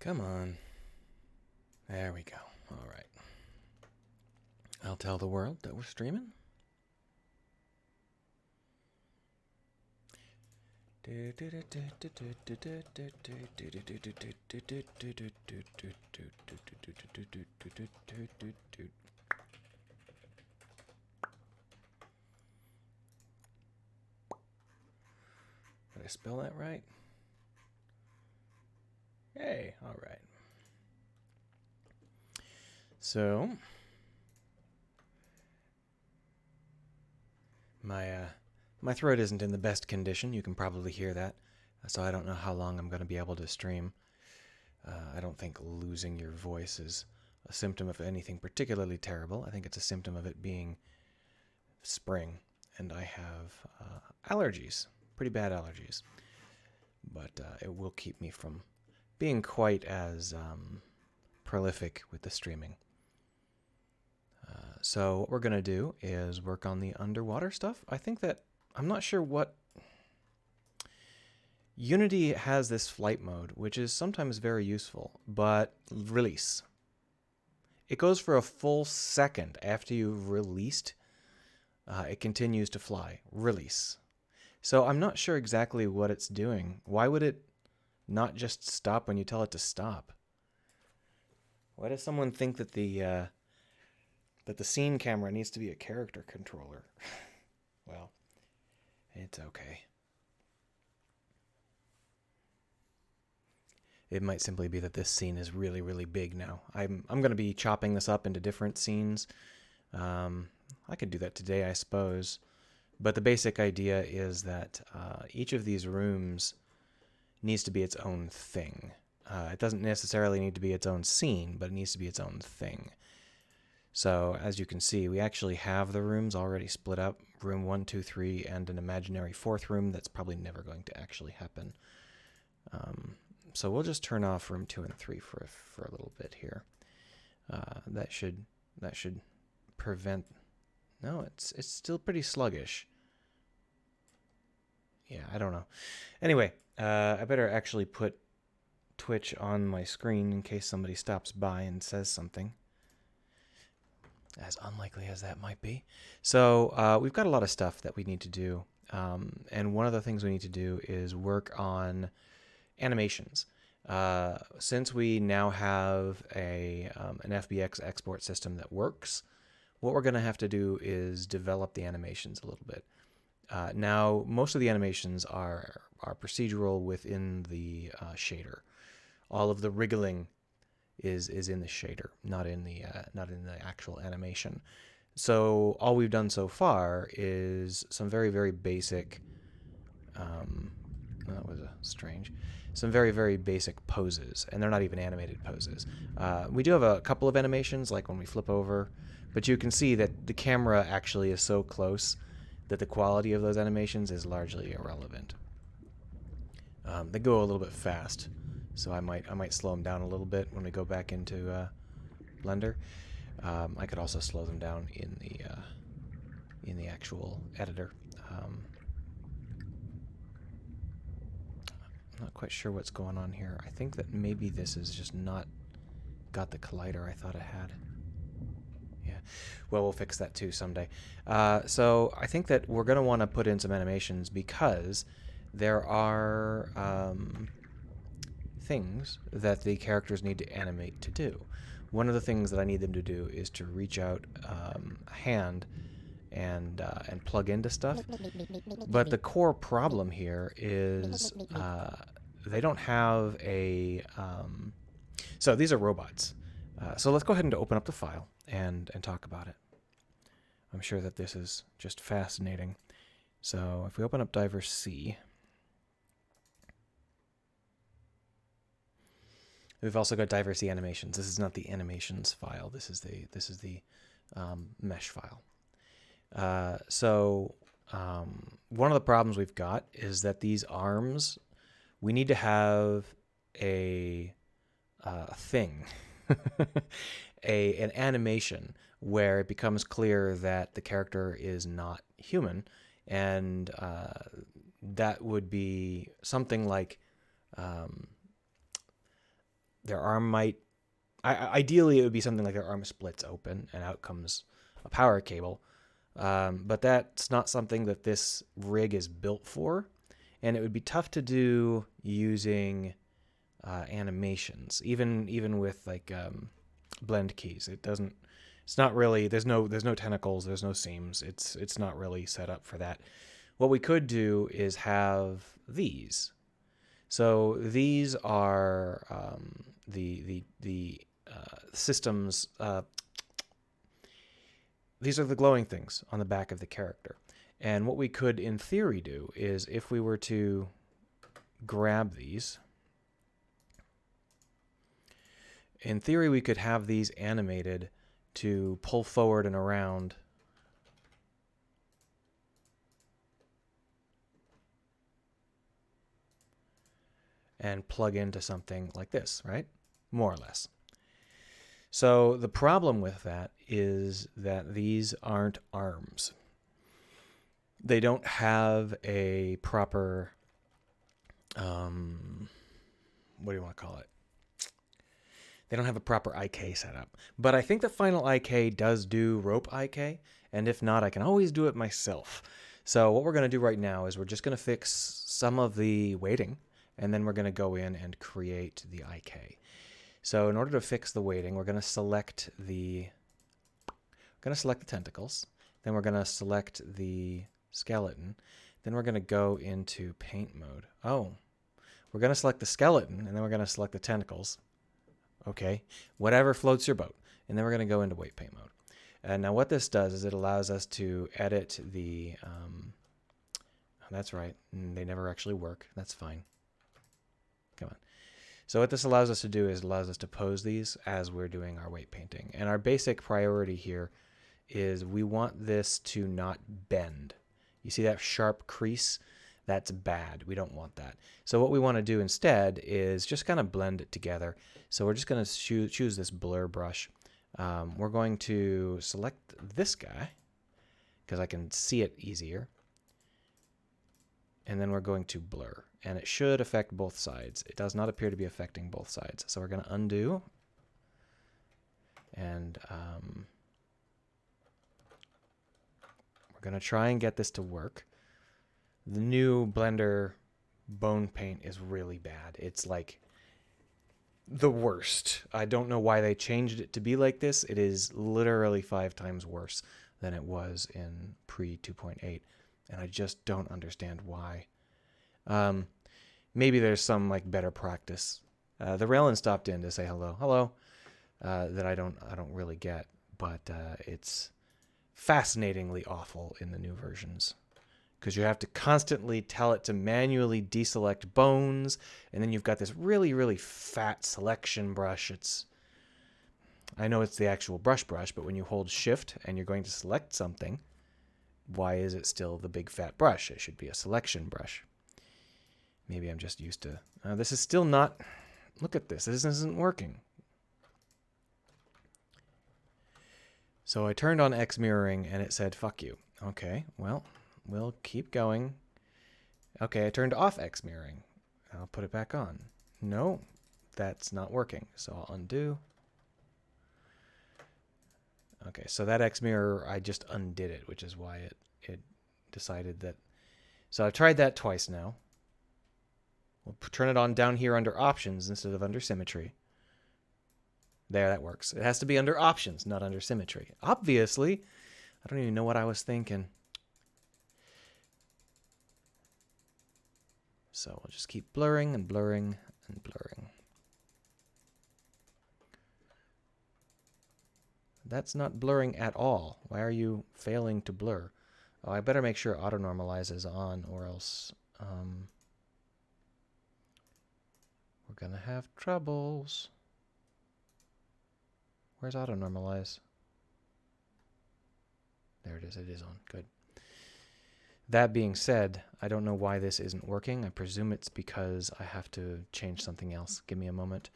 Come on. There we go. All right. I'll tell the world that we're streaming. Did I spell that right? Hey, all right. So, my throat isn't in the best condition. You can probably hear that. So I don't know how long I'm going to be able to stream. I don't think losing your voice is a symptom of anything particularly terrible. I think it's a symptom of it being spring, and I have allergies, pretty bad allergies. But it will keep me from being quite as prolific with the streaming. So what we're going to do is work on the underwater stuff. I think that, I'm not sure what... Unity has this flight mode, which is sometimes very useful, but release. It goes for a full second after you've released. It continues to fly. Release. So I'm not sure exactly what it's doing. Why would it not just stop when you tell it to stop? Why does someone think that the scene camera needs to be a character controller? Well, it's okay. It might simply be that this scene is really, really big now. I'm going to be chopping this up into different scenes. I could do that today, I suppose. But the basic idea is that each of these rooms needs to be its own thing. It doesn't necessarily need to be its own scene, but it needs to be its own thing. So, as you can see, we actually have the rooms already split up. Room 1, 2, 3, and an imaginary fourth room that's probably never going to actually happen. So we'll just turn off room 2 and 3 for a little bit here. That should prevent... No, it's still pretty sluggish. Yeah, I don't know. Anyway, I better actually put Twitch on my screen in case somebody stops by and says something. As unlikely as that might be. So we've got a lot of stuff that we need to do. And one of the things we need to do is work on animations. Since we now have an FBX export system that works, what we're going to have to do is develop the animations a little bit. Now, most of the animations are procedural within the shader. All of the wriggling is in the shader, not in the actual animation. So all we've done so far is some very, very basic. That was strange. Some very, very basic poses, and they're not even animated poses. We do have a couple of animations, like when we flip over, but you can see that the camera actually is so close that the quality of those animations is largely irrelevant. They go a little bit fast, so I might slow them down a little bit when we go back into Blender. I could also slow them down in the actual editor. I'm not quite sure what's going on here. I think that maybe this is just not got the collider I thought it had. Yeah, well, we'll fix that too someday. So I think that we're going to want to put in some animations because there are things that the characters need to animate to do. One of the things that I need them to do is to reach out a hand and plug into stuff. But the core problem here is they don't have a... so these are robots. So let's go ahead and open up the file and talk about it. I'm sure that this is just fascinating. So if we open up Diver C, we've also got Diver C animations. This is not the animations file. This is the mesh file. So one of the problems we've got is that these arms, we need to have a thing, an animation where it becomes clear that the character is not human, and that would be something like their arm might, ideally it would be something like their arm splits open and out comes a power cable. But that's not something that this rig is built for. And it would be tough to do using animations, even with like blend keys. It's not really, there's no tentacles, there's no seams. It's not really set up for that. What we could do is have these. So these are the systems. These are the glowing things on the back of the character. And what we could, in theory, do is if we were to grab these, in theory, we could have these animated to pull forward and around and plug into something like this, right? More or less. So the problem with that is that these aren't arms. They don't have a proper, what do you want to call it? They don't have a proper IK setup. But I think the final IK does do rope IK, and if not, I can always do it myself. So what we're going to do right now is we're just going to fix some of the weighting, and then we're going to go in and create the IK. So in order to fix the weighting, we're going to select the tentacles, then we're going to select the skeleton, then we're going to go into paint mode. Oh, we're going to select the skeleton, and then we're going to select the tentacles. Okay, whatever floats your boat. And then we're going to go into weight paint mode. And now what this does is it allows us to edit the, that's right, they never actually work. That's fine. Come on. So what this allows us to do is it allows us to pose these as we're doing our weight painting. And our basic priority here is we want this to not bend. You see that sharp crease? That's bad. We don't want that. So what we want to do instead is just kind of blend it together. So we're just going to choose this blur brush. We're going to select this guy because I can see it easier. And then we're going to blur. And it should affect both sides. It does not appear to be affecting both sides. So we're going to undo. And we're going to try and get this to work. The new Blender bone paint is really bad. It's like the worst. I don't know why they changed it to be like this. It is literally 5 times worse than it was in pre 2.8. And I just don't understand why. Maybe there's some like better practice. The Raylan stopped in to say hello, that I don't really get, but it's fascinatingly awful in the new versions because you have to constantly tell it to manually deselect bones, and then you've got this really, really fat selection brush. I know it's the actual brush, but when you hold shift and you're going to select something, why is it still the big fat brush? It should be a selection brush. Maybe I'm just used to... this is still not... Look at this. This isn't working. So I turned on X mirroring and it said, fuck you. Okay, well, we'll keep going. Okay, I turned off X mirroring. I'll put it back on. No, that's not working. So I'll undo. Okay, so that X mirror, I just undid it, which is why it decided that. So I've tried that twice now. We'll turn it on down here under options instead of under symmetry. There, that works. It has to be under options, not under symmetry. Obviously, I don't even know what I was thinking. So we'll just keep blurring and blurring and blurring. That's not blurring at all. Why are you failing to blur? Oh, I better make sure auto normalize is on, or else we're gonna have troubles. Where's auto normalize? There it is. It is on. Good. That being said, I don't know why this isn't working. I presume it's because I have to change something else. Give me a moment.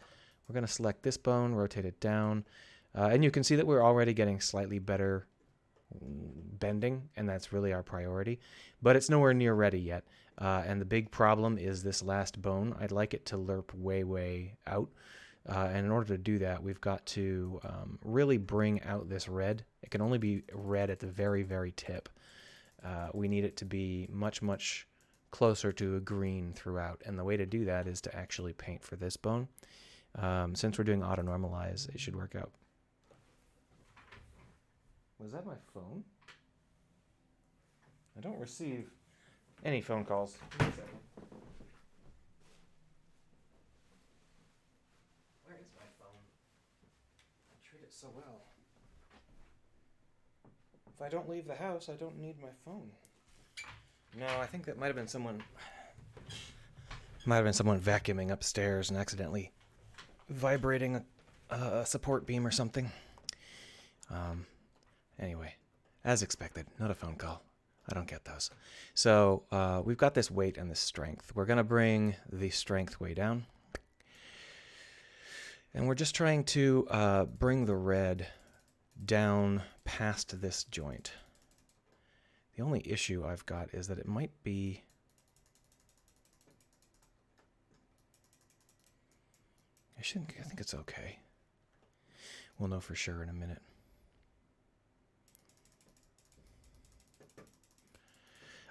We're going to select this bone, rotate it down. And you can see that we're already getting slightly better bending, and that's really our priority. But it's nowhere near ready yet. And the big problem is this last bone. I'd like it to lerp way, way out. And in order to do that, we've got to really bring out this red. It can only be red at the very, very tip. We need it to be much, much closer to a green throughout. And the way to do that is to actually paint for this bone. Since we're doing auto normalize, it should work out. Was that my phone? I don't receive any phone calls. Wait a second. Where is my phone? I treat it so well. If I don't leave the house, I don't need my phone. No, I think that might have been someone. Might have been someone vacuuming upstairs and accidentally vibrating a support beam or something. Anyway, as expected, not a phone call. I don't get those. So we've got this weight and this strength. We're going to bring the strength way down. And we're just trying to bring the red down past this joint. The only issue I've got is that it might be... I think it's okay. We'll know for sure in a minute.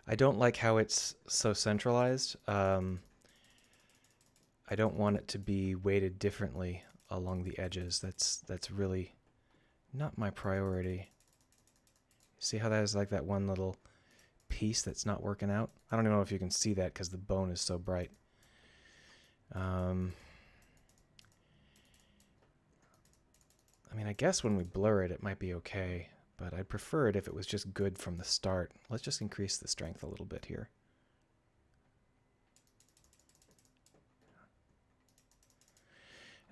I don't like how it's so centralized. I don't want it to be weighted differently along the edges. That's really not my priority. See how that is like that one little piece that's not working out? I don't even know if you can see that because the bone is so bright. I mean, I guess when we blur it, it might be okay, but I'd prefer it if it was just good from the start. Let's just increase the strength a little bit here.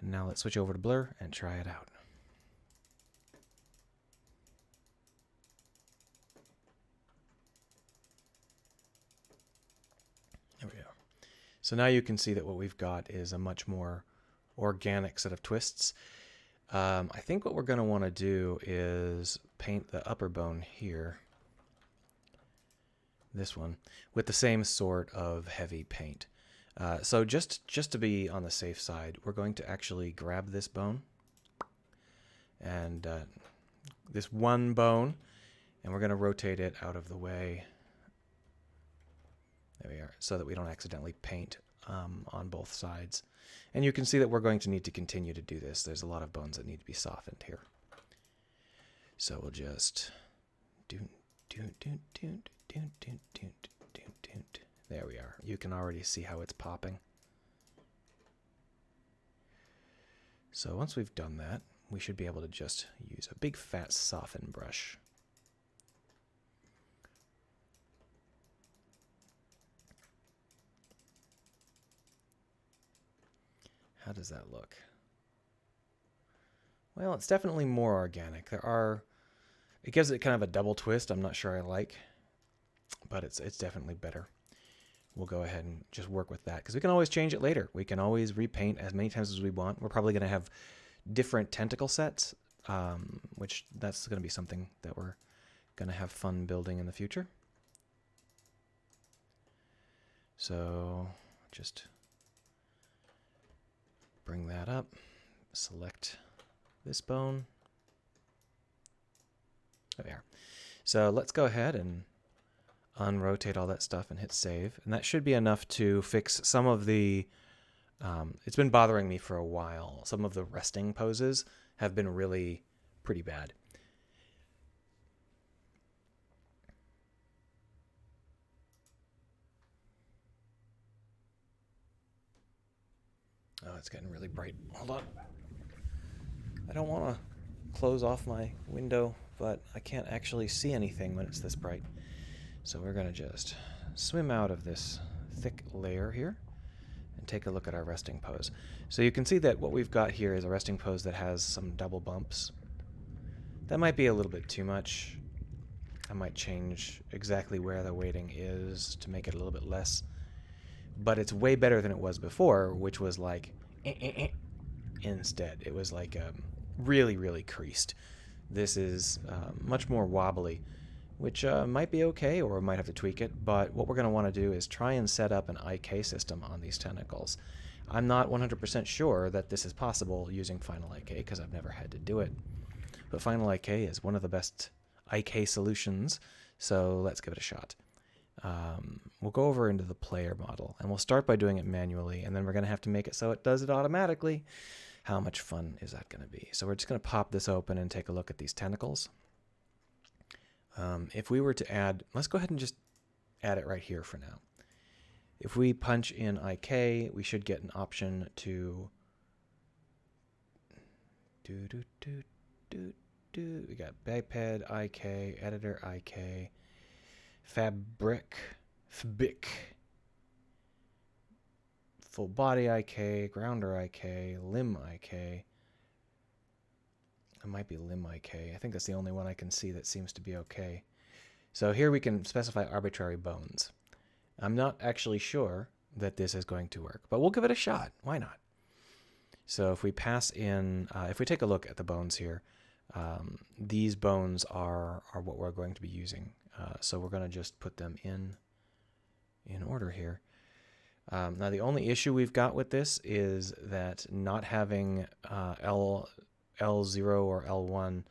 And now let's switch over to blur and try it out. There we go. So now you can see that what we've got is a much more organic set of twists. I think what we're going to want to do is paint the upper bone here, this one, with the same sort of heavy paint. So just to be on the safe side, we're going to actually grab this bone and this one bone, and we're going to rotate it out of the way. There we are, so that we don't accidentally paint on both sides. And you can see that we're going to need to continue to do this. There's a lot of bones that need to be softened here. So we'll just there we are. You can already see how it's popping. So once we've done that, we should be able to just use a big fat soften brush. How does that look? Well, it's definitely more organic. It gives it kind of a double twist I'm not sure I like, but it's definitely better. We'll go ahead and just work with that because we can always change it later. We can always repaint as many times as we want. We're probably going to have different tentacle sets, which that's going to be something that we're going to have fun building in the future. So just bring that up, select this bone. There we are. So let's go ahead and unrotate all that stuff and hit save. And that should be enough to fix some of the, it's been bothering me for a while. Some of the resting poses have been really pretty bad. Oh, it's getting really bright. Hold on. I don't want to close off my window, but I can't actually see anything when it's this bright. So we're going to just swim out of this thick layer here and take a look at our resting pose. So you can see that what we've got here is a resting pose that has some double bumps. That might be a little bit too much. I might change exactly where the weighting is to make it a little bit less. But it's way better than it was before, which was like instead. It was like really, really creased. This is much more wobbly, which might be okay, or we might have to tweak it. But what we're going to want to do is try and set up an IK system on these tentacles. I'm not 100% sure that this is possible using Final IK because I've never had to do it. But Final IK is one of the best IK solutions, so let's give it a shot. We'll go over into the player model, and we'll start by doing it manually, and then we're going to have to make it so it does it automatically. How much fun is that going to be? So we're just going to pop this open and take a look at these tentacles. If we were to add, let's go ahead and just add it right here for now. If we punch in IK, we should get an option to we got biped, IK, editor, IK, fabric, full body IK, grounder IK, limb IK. It might be limb IK. I think that's the only one I can see that seems to be okay. So here we can specify arbitrary bones. I'm not actually sure that this is going to work, but we'll give it a shot. Why not? So if we pass in, if we take a look at the bones here, these bones are what we're going to be using. So we're going to just put them in order here. Now the only issue we've got with this is that not having L0 or L1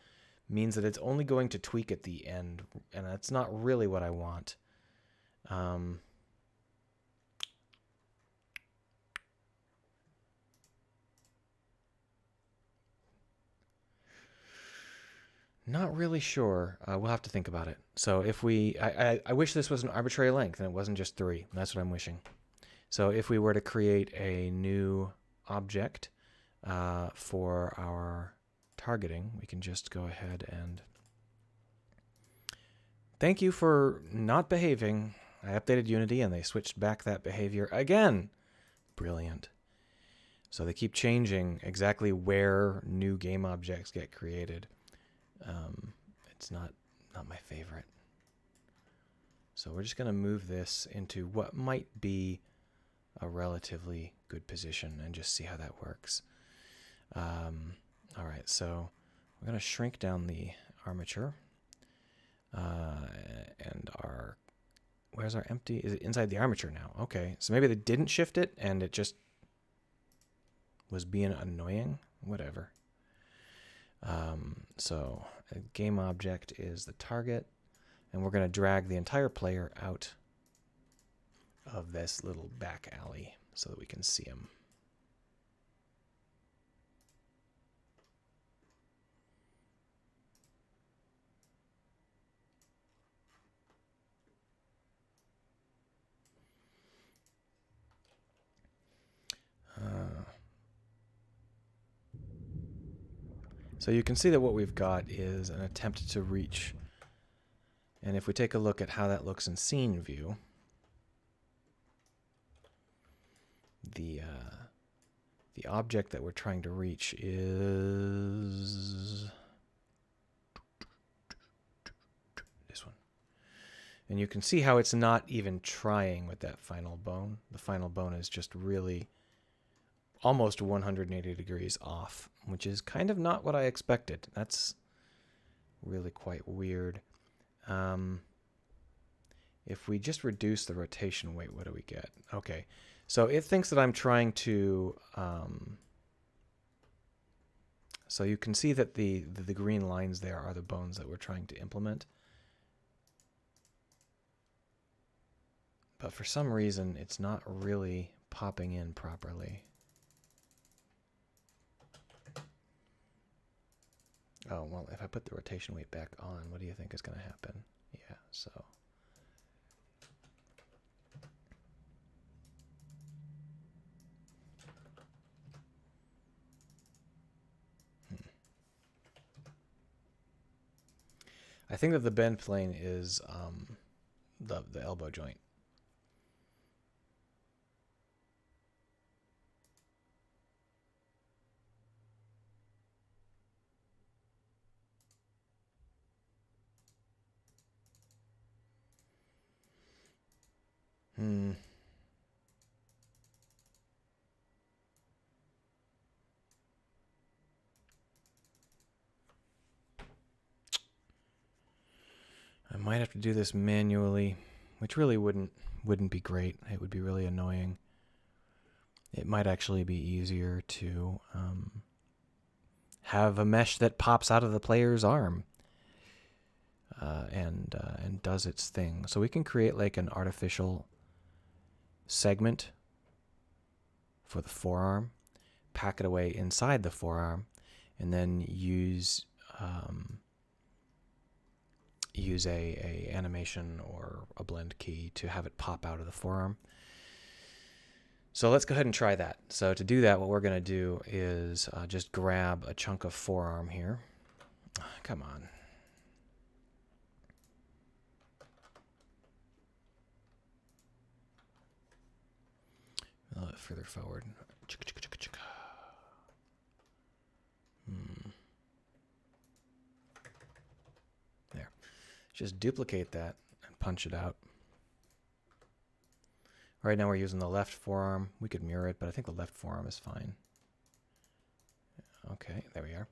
means that it's only going to tweak at the end, and that's not really what I want. Not really sure. We'll have to think about it. So if we, I wish this was an arbitrary length and it wasn't just 3. That's what I'm wishing. So if we were to create a new object for our targeting, we can just go ahead and thank you for not behaving. I updated Unity and they switched back that behavior again. Brilliant. So they keep changing exactly where new game objects get created. It's not my favorite. So we're just going to move this into what might be a relatively good position and just see how that works. All right, so we're going to shrink down the armature. And where's our empty? Is it inside the armature now? Okay, so maybe they didn't shift it and it just was being annoying. Whatever. So a game object is the target, and we're going to drag the entire player out of this little back alley so that we can see him. So you can see that what we've got is an attempt to reach. And if we take a look at how that looks in scene view, the object that we're trying to reach is this one. And you can see how it's not even trying with that final bone. The final bone is just really almost 180 degrees off, which is kind of not what I expected. That's really quite weird. If we just reduce the rotation weight, what do we get? Okay, so it thinks that I'm trying to... so you can see that the green lines there are the bones that we're trying to implement. But for some reason, it's not really popping in properly. Oh, well, if I put the rotation weight back on, what do you think is going to happen? Yeah, so... I think that the bend plane is the elbow joint. I might have to do this manually, which really wouldn't be great. It would be really annoying. it might actually be easier to have a mesh that pops out of the player's arm and does its thing. So we can create like an artificial segment for the forearm, pack it away inside the forearm, and then use a animation or a blend key to have it pop out of the forearm. So let's go ahead and try that. So to do that, what we're going to do is just grab a chunk of forearm here. Come on. A little bit further forward. There. Just duplicate that and punch it out. Right now we're using the left forearm. We could mirror it, but I think the left forearm is fine. Okay, there we are.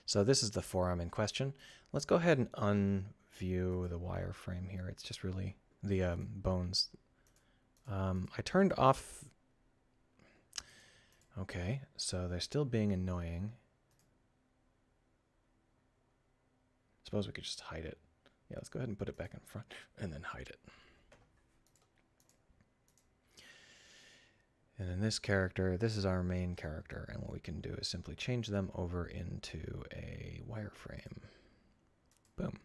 So this is the forearm in question. Let's go ahead and unview the wireframe here. It's just really the bones. I turned off. Okay, so they're still being annoying. Suppose we could just hide it. Yeah, let's go ahead and put it back in front and then hide it. And in this character, this is our main character, and what we can do is simply change them over into a wireframe. Boom.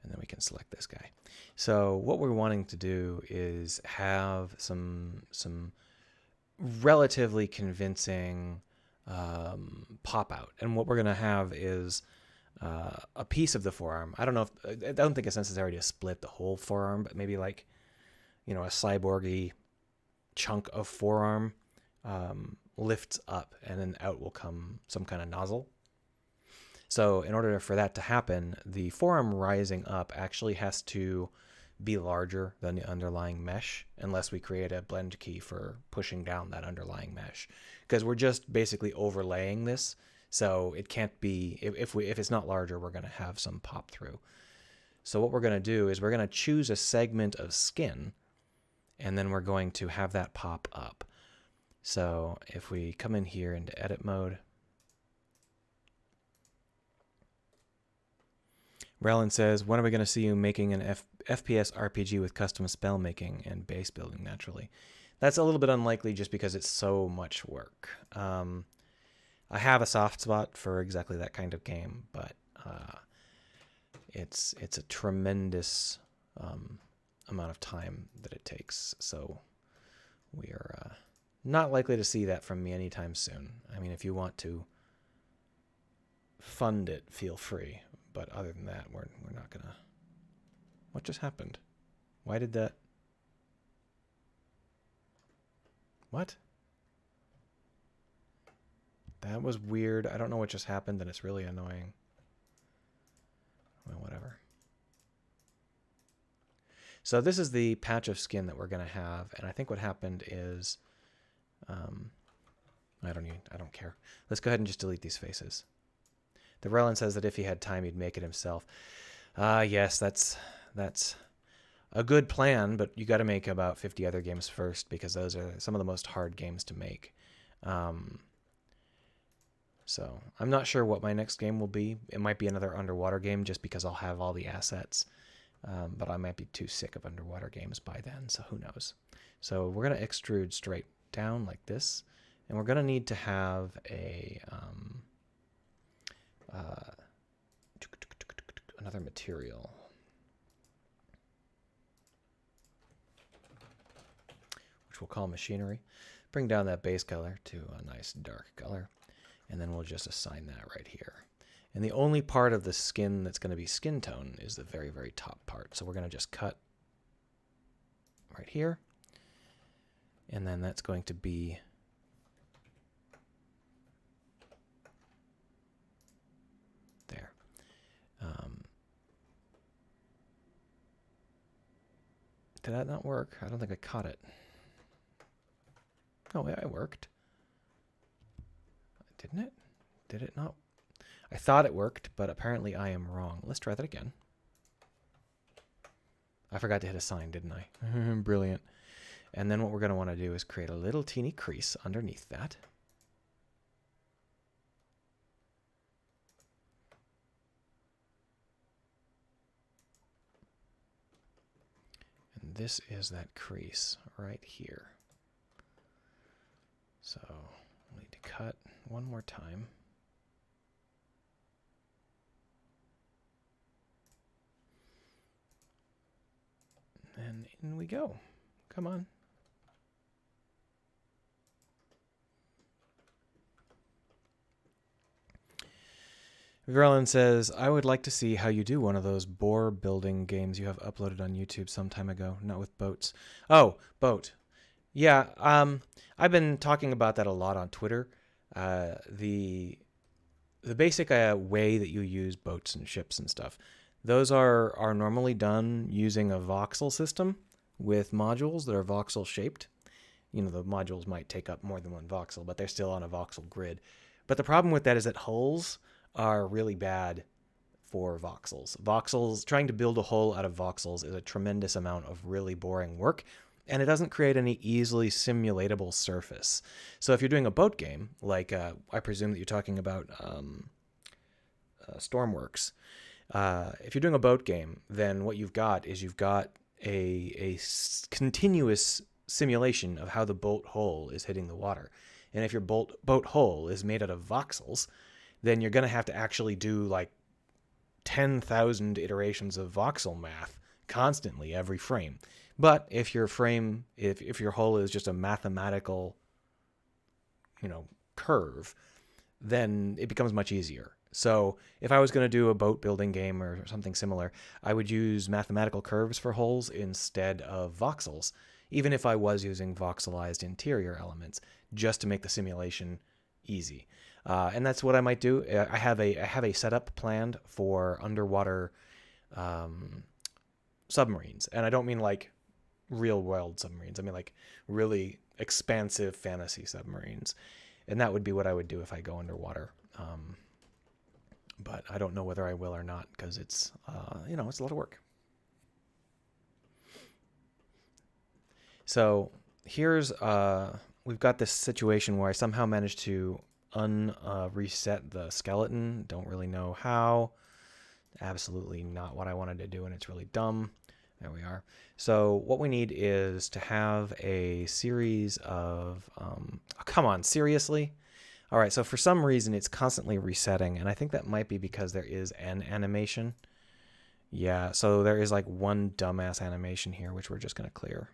And then we can select this guy. So what we're wanting to do is have some relatively convincing pop out. And what we're going to have is a piece of the forearm. I don't think it's necessary to split the whole forearm, but maybe like, a cyborgy chunk of forearm lifts up, and then out will come some kind of nozzle. So in order for that to happen, the forearm rising up actually has to be larger than the underlying mesh, unless we create a blend key for pushing down that underlying mesh, because we're just basically overlaying this. So it can't be, if it's not larger, we're going to have some pop through. So what we're going to do is we're going to choose a segment of skin, and then we're going to have that pop up. So if we come in here into edit mode, Relin says, when are we going to see you making an FPS RPG with custom spell making and base building naturally? That's a little bit unlikely just because it's so much work. I have a soft spot for exactly that kind of game, but it's a tremendous amount of time that it takes. So we are not likely to see that from me anytime soon. I mean, if you want to fund it, feel free. But other than that, we're not gonna. What just happened? Why did that? What? That was weird. I don't know what just happened, and it's really annoying. Well, whatever. So this is the patch of skin that we're gonna have, and I think what happened is, I don't care. Let's go ahead and just delete these faces. The Relin says that if he had time, he'd make it himself. Yes, that's a good plan, but you got to make about 50 other games first, because those are some of the most hard games to make. So I'm not sure what my next game will be. It might be another underwater game, just because I'll have all the assets. But I might be too sick of underwater games by then, so who knows. So we're going to extrude straight down like this, and we're going to need to have a... another material. Which we'll call machinery. Bring down that base color to a nice dark color. And then we'll just assign that right here. And the only part of the skin that's going to be skin tone is the very, very top part. So we're going to just cut right here. And then that's going to be there. Did that not work? I don't think I caught it. Oh, yeah, it worked. Didn't it? Did it not? I thought it worked, but apparently I am wrong. Let's try that again. I forgot to hit assign, didn't I? Brilliant. And then what we're going to want to do is create a little teeny crease underneath that. And this is that crease right here. So we'll need to cut one more time. And in we go. Come on. Verlin says, I would like to see how you do one of those boar building games you have uploaded on YouTube some time ago, not with boats. Oh, boat. Yeah, I've been talking about that a lot on Twitter. The basic way that you use boats and ships and stuff, those are normally done using a voxel system with modules that are voxel shaped. You know, the modules might take up more than one voxel, but they're still on a voxel grid. But the problem with that is that hulls are really bad for voxels. Voxels, trying to build a hull out of voxels is a tremendous amount of really boring work, and it doesn't create any easily simulatable surface. So if you're doing a boat game, like I presume that you're talking about Stormworks, if you're doing a boat game, then what you've got is you've got a continuous simulation of how the boat hull is hitting the water. And if your boat hull is made out of voxels, then you're going to have to actually do like 10,000 iterations of voxel math constantly every frame. But if your frame, if your hull is just a mathematical, curve, then it becomes much easier. So if I was going to do a boat building game or something similar, I would use mathematical curves for hulls instead of voxels, even if I was using voxelized interior elements, just to make the simulation easy. And that's what I might do. I have a setup planned for underwater submarines, and I don't mean like real world submarines. I mean like really expansive fantasy submarines, and that would be what I would do if I go underwater. But I don't know whether I will or not, because it's it's a lot of work. So here's we've got this situation where I somehow managed to reset the skeleton. Don't really know how. Absolutely not what I wanted to do, and it's really dumb. There we are. So what we need is to have a series of oh, come on, seriously? All right, so for some reason it's constantly resetting, and I think that might be because there is an animation. Yeah, so there is like one dumbass animation here, which we're just going to clear.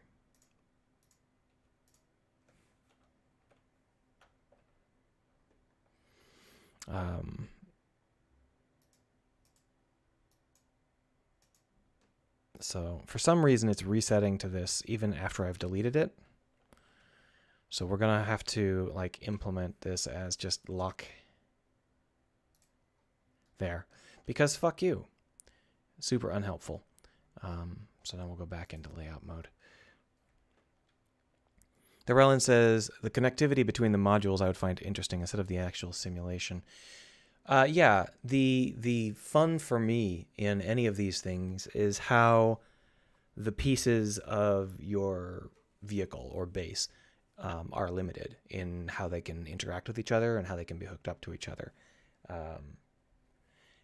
So for some reason it's resetting to this even after I've deleted it. So we're going to have to like implement this as just lock there, because fuck you. Super unhelpful. So now we'll go back into layout mode. Derelin says, the connectivity between the modules I would find interesting instead of the actual simulation. Yeah, the fun for me in any of these things is how the pieces of your vehicle or base are limited in how they can interact with each other and how they can be hooked up to each other.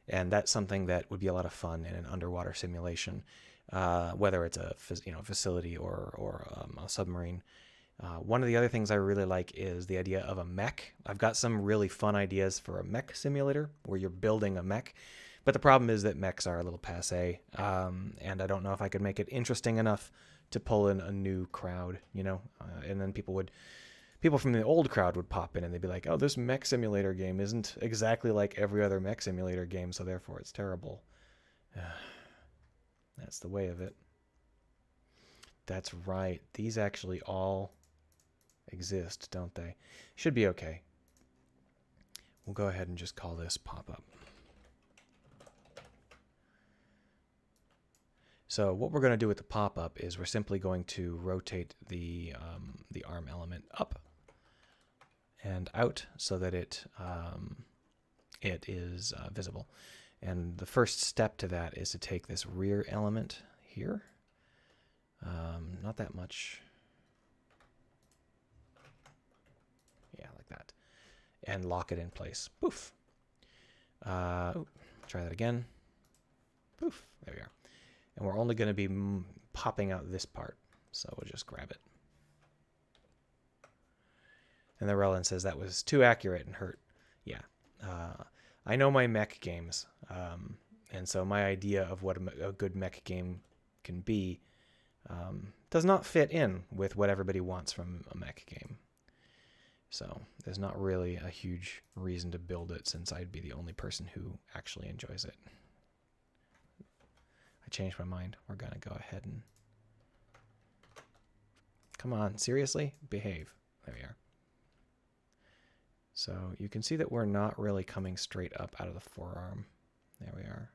And that's something that would be a lot of fun in an underwater simulation, whether it's a facility or a submarine. One of the other things I really like is the idea of a mech. I've got some really fun ideas for a mech simulator where you're building a mech, but the problem is that mechs are a little passé, and I don't know if I could make it interesting enough to pull in a new crowd, and then people from the old crowd would pop in and they'd be like, oh, this mech simulator game isn't exactly like every other mech simulator game, so therefore it's terrible. That's the way of it. That's right. These actually all exist, don't they? Should be okay. We'll go ahead and just call this pop-up. So what we're going to do with the pop-up is we're simply going to rotate the arm element up and out so that it is visible. And the first step to that is to take this rear element here. Not that much. and lock it in place. Poof. Try that again. Poof. There we are. And we're only going to be popping out this part. So we'll just grab it. And the Relin says that was too accurate and hurt. Yeah. I know my mech games. And so my idea of what a good mech game can be does not fit in with what everybody wants from a mech game. So there's not really a huge reason to build it since I'd be the only person who actually enjoys it. I changed my mind. We're going to go ahead and... Come on, seriously? Behave. There we are. So you can see that we're not really coming straight up out of the forearm. There we are.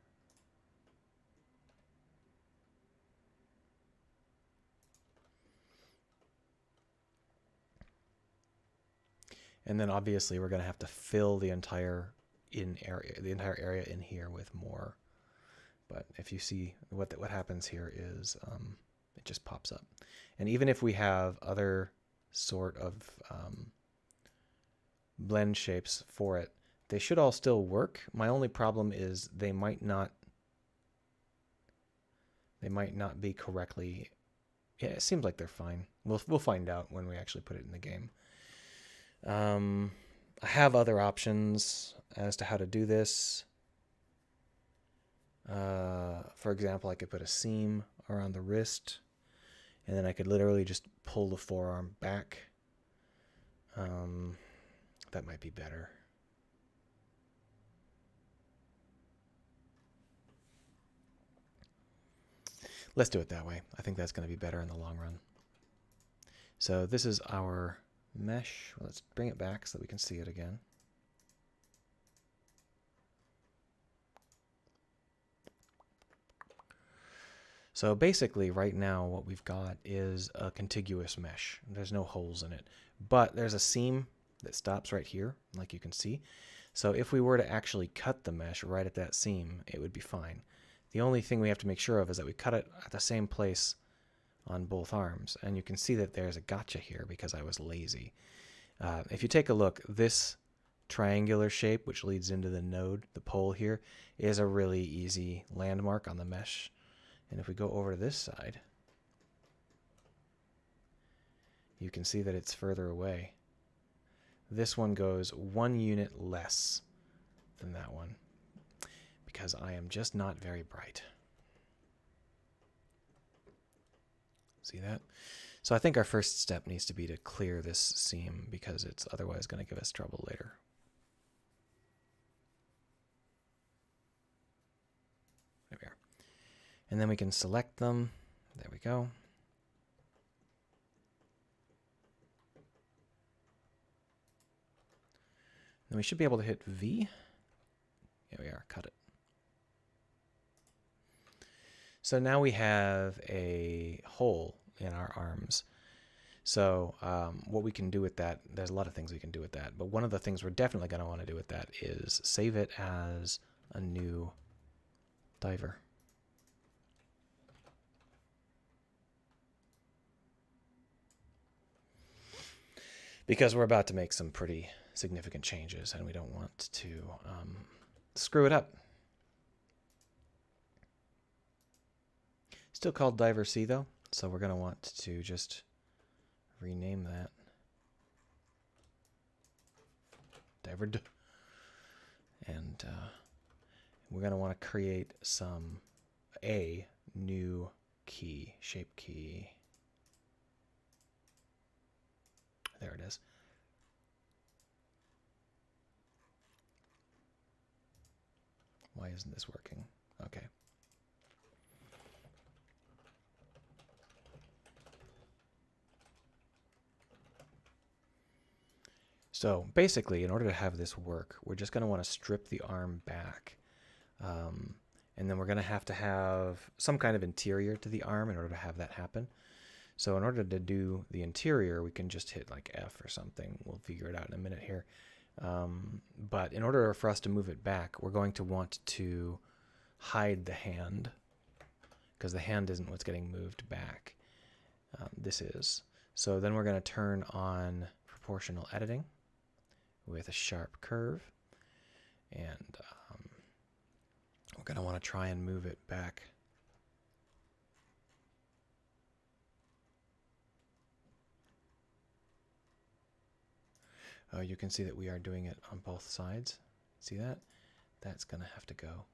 And then obviously we're going to have to fill the entire area in here with more. But if you see what happens here is it just pops up. And even if we have other sort of blend shapes for it, they should all still work. My only problem is they might not be correctly. Yeah, it seems like they're fine. We'll find out when we actually put it in the game. I have other options as to how to do this. For example, I could put a seam around the wrist, and then I could literally just pull the forearm back. That might be better. Let's do it that way. I think that's going to be better in the long run. So this is our mesh. Well, let's bring it back so that we can see it again. So basically right now what we've got is a contiguous mesh. There's no holes in it, but there's a seam that stops right here, like you can see. So if we were to actually cut the mesh right at that seam, it would be fine. The only thing we have to make sure of is that we cut it at the same place on both arms. And you can see that there's a gotcha here because I was lazy. If you take a look, this triangular shape, which leads into the node, the pole here, is a really easy landmark on the mesh. And if we go over to this side, you can see that it's further away. This one goes 1 unit less than that one because I am just not very bright. See that? So I think our first step needs to be to clear this seam because it's otherwise going to give us trouble later. There we are. And then we can select them. There we go. Then we should be able to hit V. Here we are, cut it. So now we have a hole in our arms. So what we can do with that, there's a lot of things we can do with that, but one of the things we're definitely going to want to do with that is save it as a new diver. Because we're about to make some pretty significant changes and we don't want to screw it up. Still called Diver C though, so we're going to want to just rename that. Diver D. And we're going to want to create a new key, shape key. There it is. Why isn't this working? Okay. So basically, in order to have this work, we're just going to want to strip the arm back. And then we're going to have some kind of interior to the arm in order to have that happen. So in order to do the interior, we can just hit like F or something. We'll figure it out in a minute here. But in order for us to move it back, we're going to want to hide the hand because the hand isn't what's getting moved back. This is. So then we're going to turn on proportional editing. with a sharp curve. And we're going to want to try and move it back. Oh, you can see that we are doing it on both sides. See that? That's going to have to go.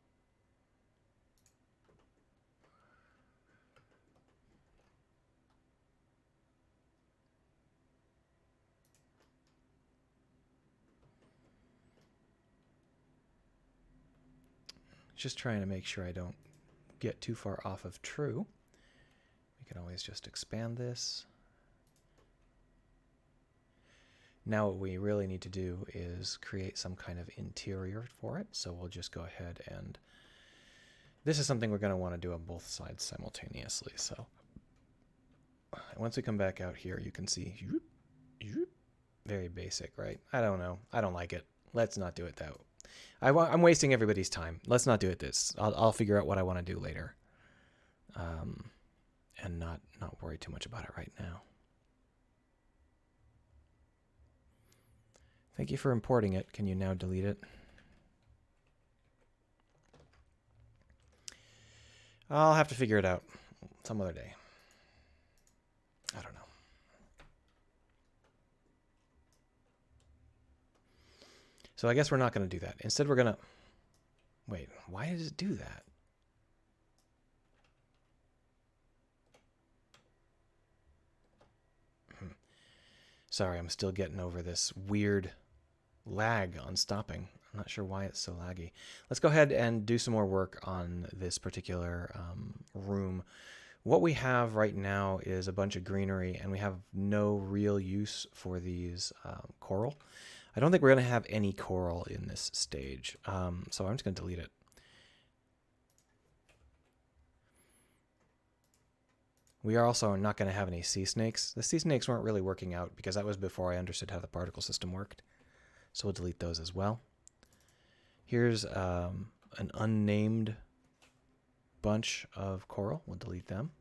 Just trying to make sure I don't get too far off of true. We can always just expand this. Now what we really need to do is create some kind of interior for it. So we'll just go ahead and this is something we're going to want to do on both sides simultaneously. So once we come back out here, you can see very basic, right? I don't know. I don't like it. Let's not do it that way. I'm wasting everybody's time. Let's not do it this. I'll figure out what I want to do later. And not worry too much about it right now. Thank you for importing it. Can you now delete it? I'll have to figure it out some other day. I don't know. So I guess we're not going to do that. Instead, we're going to... Wait, why does it do that? Sorry, I'm still getting over this weird lag on stopping. I'm not sure why it's so laggy. Let's go ahead and do some more work on this particular room. What we have right now is a bunch of greenery, and we have no real use for these coral. I don't think we're going to have any coral in this stage, so I'm just going to delete it. We are also not going to have any sea snakes. The sea snakes weren't really working out because that was before I understood how the particle system worked. So we'll delete those as well. Here's an unnamed bunch of coral. We'll delete them.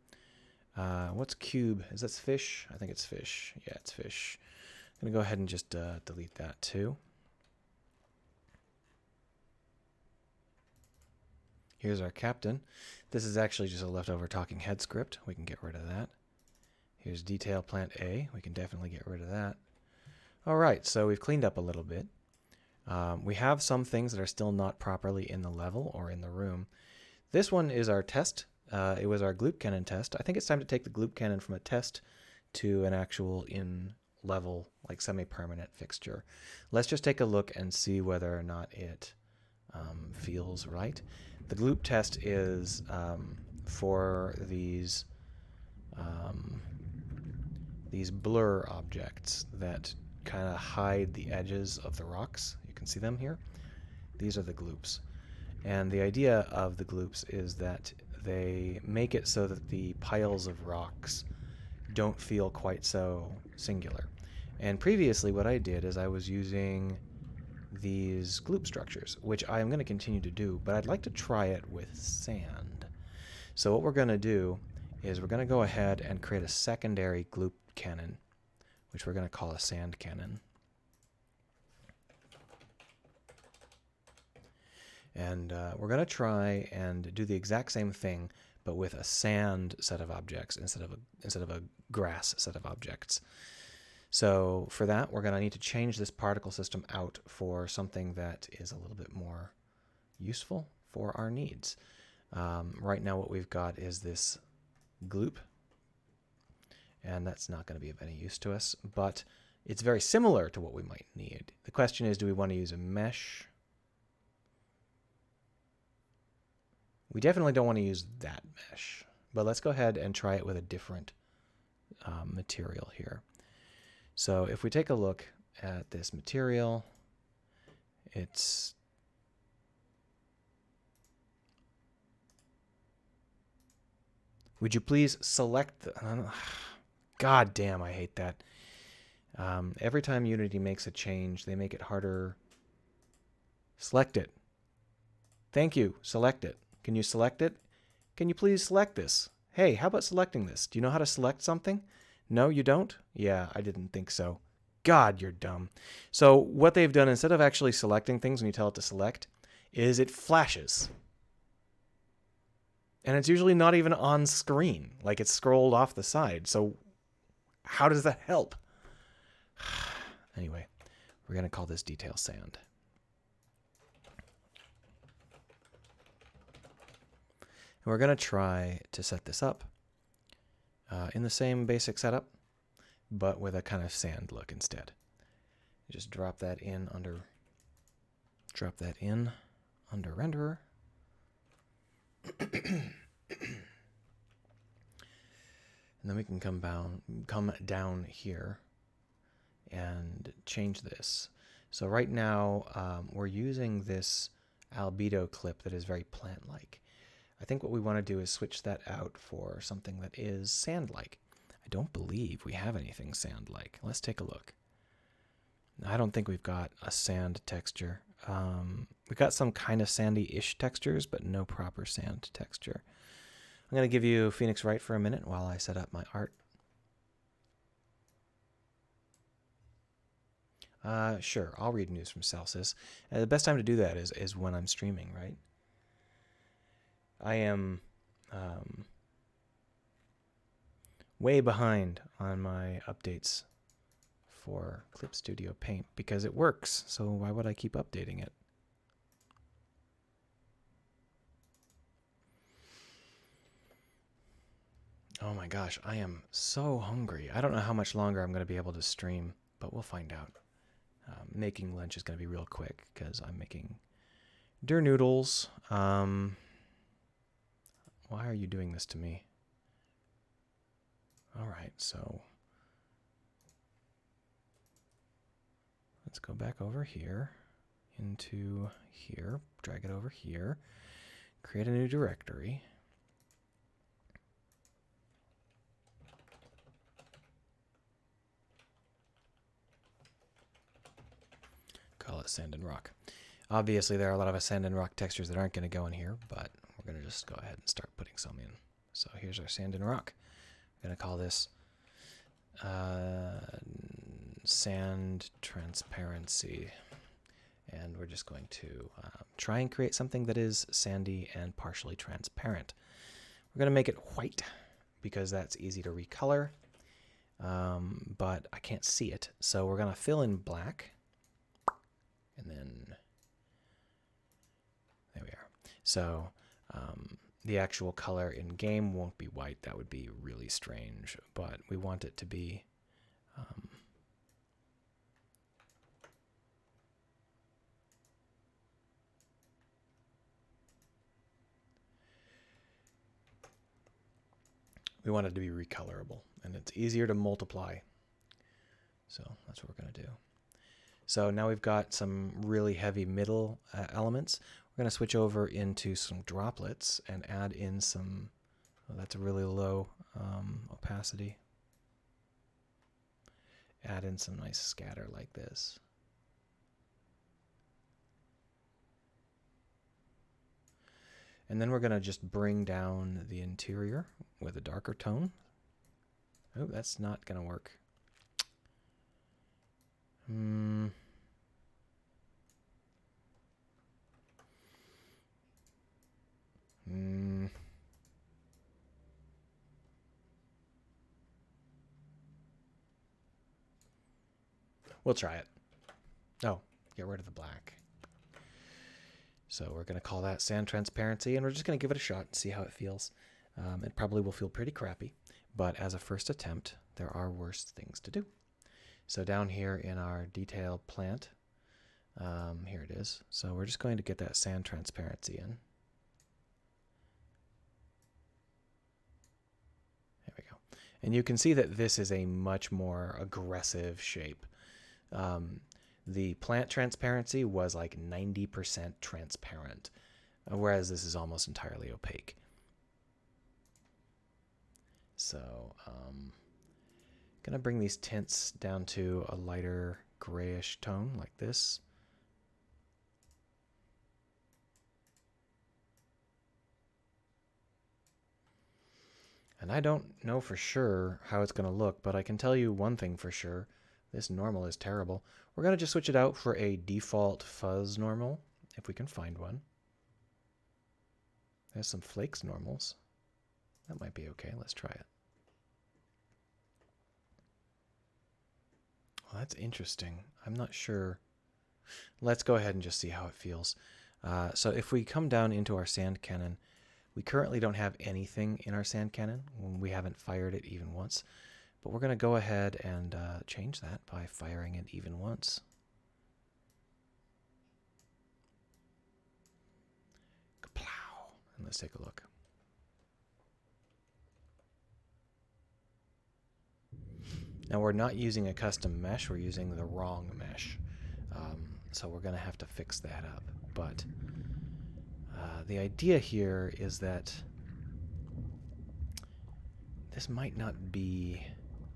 What's cube? Is that fish? I think it's fish. Yeah, it's fish. I'm going to go ahead and just delete that too. Here's our captain. This is actually just a leftover talking head script. We can get rid of that. Here's detail plant A. We can definitely get rid of that. All right, so we've cleaned up a little bit. We have some things that are still not properly in the level or in the room. This one is our test. It was our gloop cannon test. I think it's time to take the gloop cannon from a test to an actual in-level, like semi-permanent fixture. Let's just take a look and see whether or not it feels right. The gloop test is for these blur objects that kind of hide the edges of the rocks. You can see them here. These are the gloops. And the idea of the gloops is that they make it so that the piles of rocks don't feel quite so singular. And previously what I did is I was using these gloop structures, which I am going to continue to do, but I'd like to try it with sand. So what we're going to do is we're going to go ahead and create a secondary gloop cannon, which we're going to call a sand cannon. And we're going to try and do the exact same thing, but with a sand set of objects instead of a grass set of objects. So for that, we're going to need to change this particle system out for something that is a little bit more useful for our needs. Right now what we've got is this gloop, and that's not going to be of any use to us, but it's very similar to what we might need. The question is, do we want to use a mesh? We definitely don't want to use that mesh, but let's go ahead and try it with a different material here. So if we take a look at this material, it's would you please select the God damn, I hate that. Every time Unity makes a change, they make it harder. Select it. Thank you. Select it. Can you select it? Can you please select this? Hey, how about selecting this? Do you know how to select something? No, you don't? Yeah, I didn't think so. God, you're dumb. So what they've done, instead of actually selecting things when you tell it to select, is it flashes. And it's usually not even on screen. Like it's scrolled off the side. So how does that help? Anyway, we're going to call this detail sand. And we're going to try to set this up in the same basic setup, but with a kind of sand look instead. Just drop that in under renderer. And then we can come down here and change this. So right now we're using this albedo clip that is very plant-like. I think what we want to do is switch that out for something that is sand-like. I don't believe we have anything sand-like. Let's take a look. I don't think we've got a sand texture. We've got some kind of sandy-ish textures, but no proper sand texture. I'm going to give you Phoenix Wright for a minute while I set up my art. Sure, I'll read news from Celsius. The best time to do that is when I'm streaming, right? I am way behind on my updates for Clip Studio Paint because it works, so why would I keep updating it? Oh my gosh, I am so hungry. I don't know how much longer I'm going to be able to stream, but we'll find out. Making lunch is going to be real quick because I'm making der noodles. Why are you doing this to me? All right, so let's go back over here into here, drag it over here, create a new directory. Call it sand and rock. Obviously, there are a lot of sand and rock textures that aren't going to go in here, but we're going to just go ahead and start putting some in. So here's our sand and rock. I'm going to call this sand transparency. And we're just going to try and create something that is sandy and partially transparent. We're going to make it white because that's easy to recolor, but I can't see it. So we're going to fill in black. And then there we are. So the actual color in game won't be white. That would be really strange, but we want it to be we want it to be recolorable, and it's easier to multiply. So that's what we're going to do. So now we've got some really heavy middle elements. We're going to switch over into some droplets and add in some, oh, that's a really low opacity. Add in some nice scatter like this. And then we're going to just bring down the interior with a darker tone. Oh, that's not going to work. We'll try it. Oh, get rid of the black. So we're going to call that sand transparency, and we're just going to give it a shot and see how it feels. It probably will feel pretty crappy, but as a first attempt, there are worse things to do. So down here in our detail plant, here it is. So we're just going to get that sand transparency in. There we go. And you can see that this is a much more aggressive shape. The plant transparency was like 90% transparent, whereas this is almost entirely opaque. So going to bring these tints down to a lighter grayish tone like this. And I don't know for sure how it's going to look, but I can tell you one thing for sure. This normal is terrible. We're going to just switch it out for a default fuzz normal, if we can find one. There's some flakes normals. That might be okay. Let's try it. Well, that's interesting. I'm not sure. Let's go ahead and just see how it feels. So if we come down into our sand cannon, we currently don't have anything in our sand cannon. We haven't fired it even once. But we're going to go ahead and change that by firing it even once. Kaplow. And let's take a look. Now we're not using a custom mesh, we're using the wrong mesh. So we're going to have to fix that up. But the idea here is that this might not be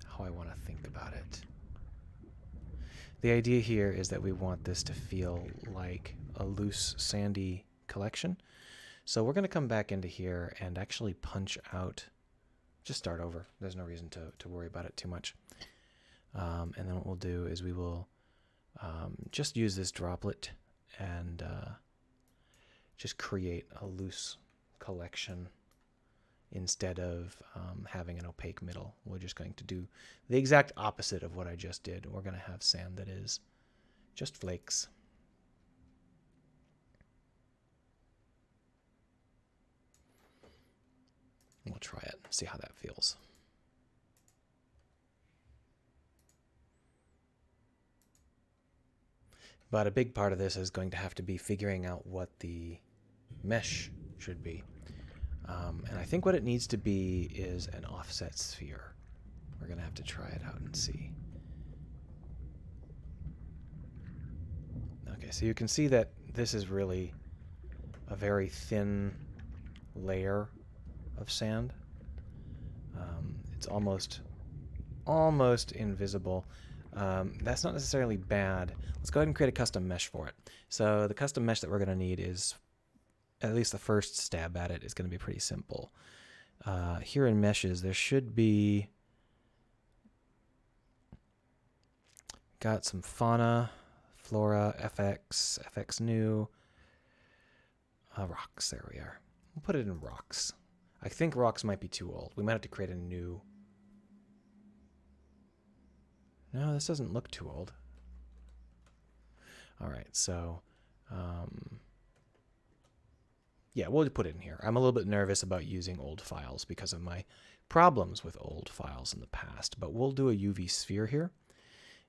how I want to think about it. The idea here is that we want this to feel like a loose, sandy collection. So we're going to come back into here and actually punch out, just start over. There's no reason to worry about it too much. And then what we'll do is we will just use this droplet and just create a loose collection instead of having an opaque middle. We're just going to do the exact opposite of what I just did. We're going to have sand that is just flakes. We'll try it, see how that feels. But a big part of this is going to have to be figuring out what the mesh should be. And I think what it needs to be is an offset sphere. We're going to have to try it out and see. Okay, so you can see that this is really a very thin layer of sand. It's almost invisible. That's not necessarily bad. Let's go ahead and create a custom mesh for it. So the custom mesh that we're going to need is, at least the first stab at it, is going to be pretty simple. Here in meshes, there should be, got some fauna, flora, FX, FX new, rocks. There we are. We'll put it in rocks. I think rocks might be too old. We might have to create a new. No, this doesn't look too old. All right, so yeah, we'll put it in here. I'm a little bit nervous about using old files because of my problems with old files in the past, but we'll do a UV sphere here.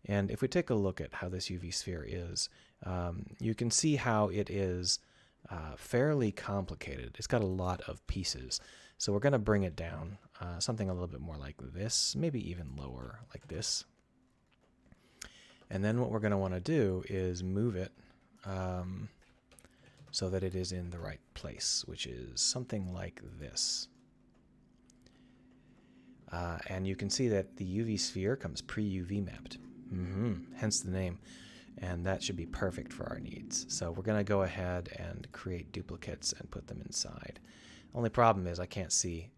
And if we take a look at how this UV sphere is, you can see how it is fairly complicated. It's got a lot of pieces. So we're going to bring it down, something a little bit more like this, maybe even lower like this. And then what we're going to want to do is move it so that it is in the right place, which is something like this. And you can see that the UV sphere comes pre-UV mapped, hence the name. And that should be perfect for our needs. So we're going to go ahead and create duplicates and put them inside. Only problem is I can't see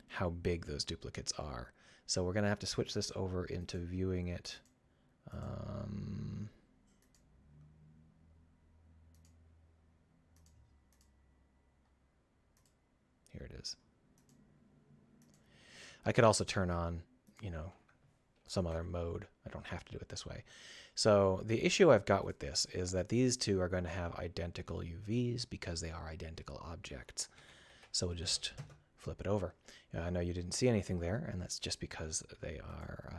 how big those duplicates are. So we're going to have to switch this over into viewing it. Here it is. I could also turn on, some other mode. I don't have to do it this way. So the issue I've got with this is that these two are going to have identical UVs because they are identical objects. So we'll just flip it over. I know you didn't see anything there, and that's just because they are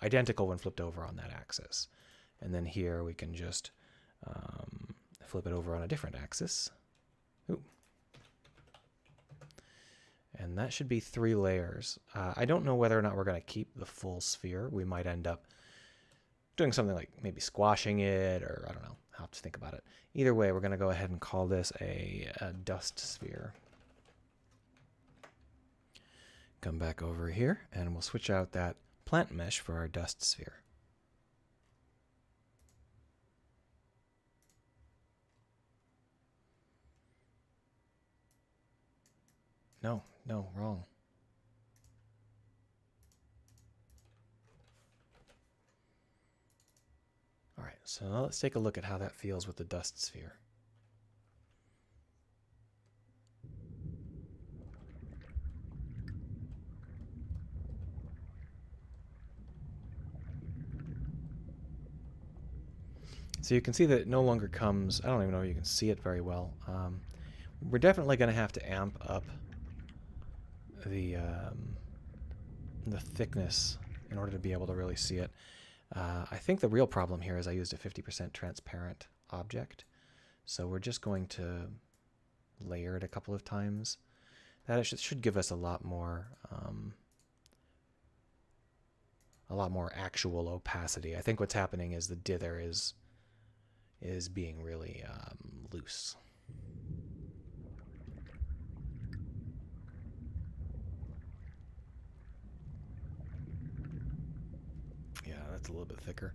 identical when flipped over on that axis. And then here we can just flip it over on a different axis. Ooh. And that should be 3 layers. I don't know whether or not we're going to keep the full sphere. We might end up doing something like maybe squashing it, or I don't know. I'll have to think about it. Either way, we're going to go ahead and call this a dust sphere. Come back over here, and we'll switch out that plant mesh for our dust sphere. No, wrong. So now let's take a look at how that feels with the dust sphere. So you can see that it no longer comes, I don't even know if you can see it very well. We're definitely going to have to amp up the thickness in order to be able to really see it. I think the real problem here is I used a 50% transparent object. So we're just going to layer it a couple of times. That should give us a lot more actual opacity. I think what's happening is the dither is being really loose. Yeah, that's a little bit thicker.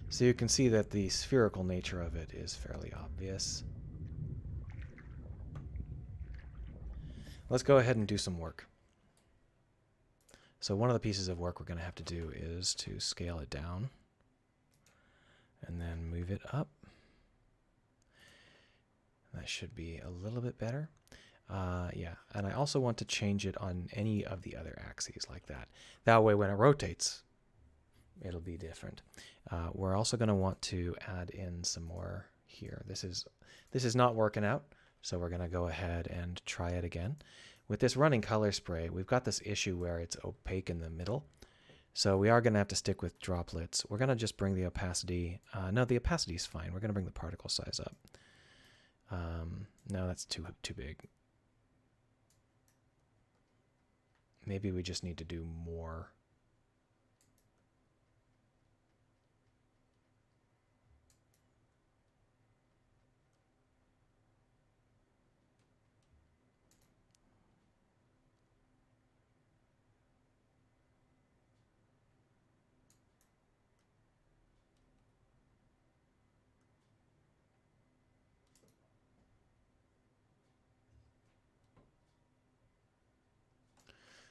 So you can see that the spherical nature of it is fairly obvious. Let's go ahead and do some work. So one of the pieces of work we're going to have to do is to scale it down and then move it up. That should be a little bit better. Yeah, and I also want to change it on any of the other axes like that. That way when it rotates, it'll be different. We're also going to want to add in some more here. This is not working out, so we're going to go ahead and try it again. With this running color spray, we've got this issue where it's opaque in the middle. So we are going to have to stick with droplets. We're going to just bring the opacity. No, the opacity is fine. We're going to bring the particle size up. No, that's too big. Maybe we just need to do more.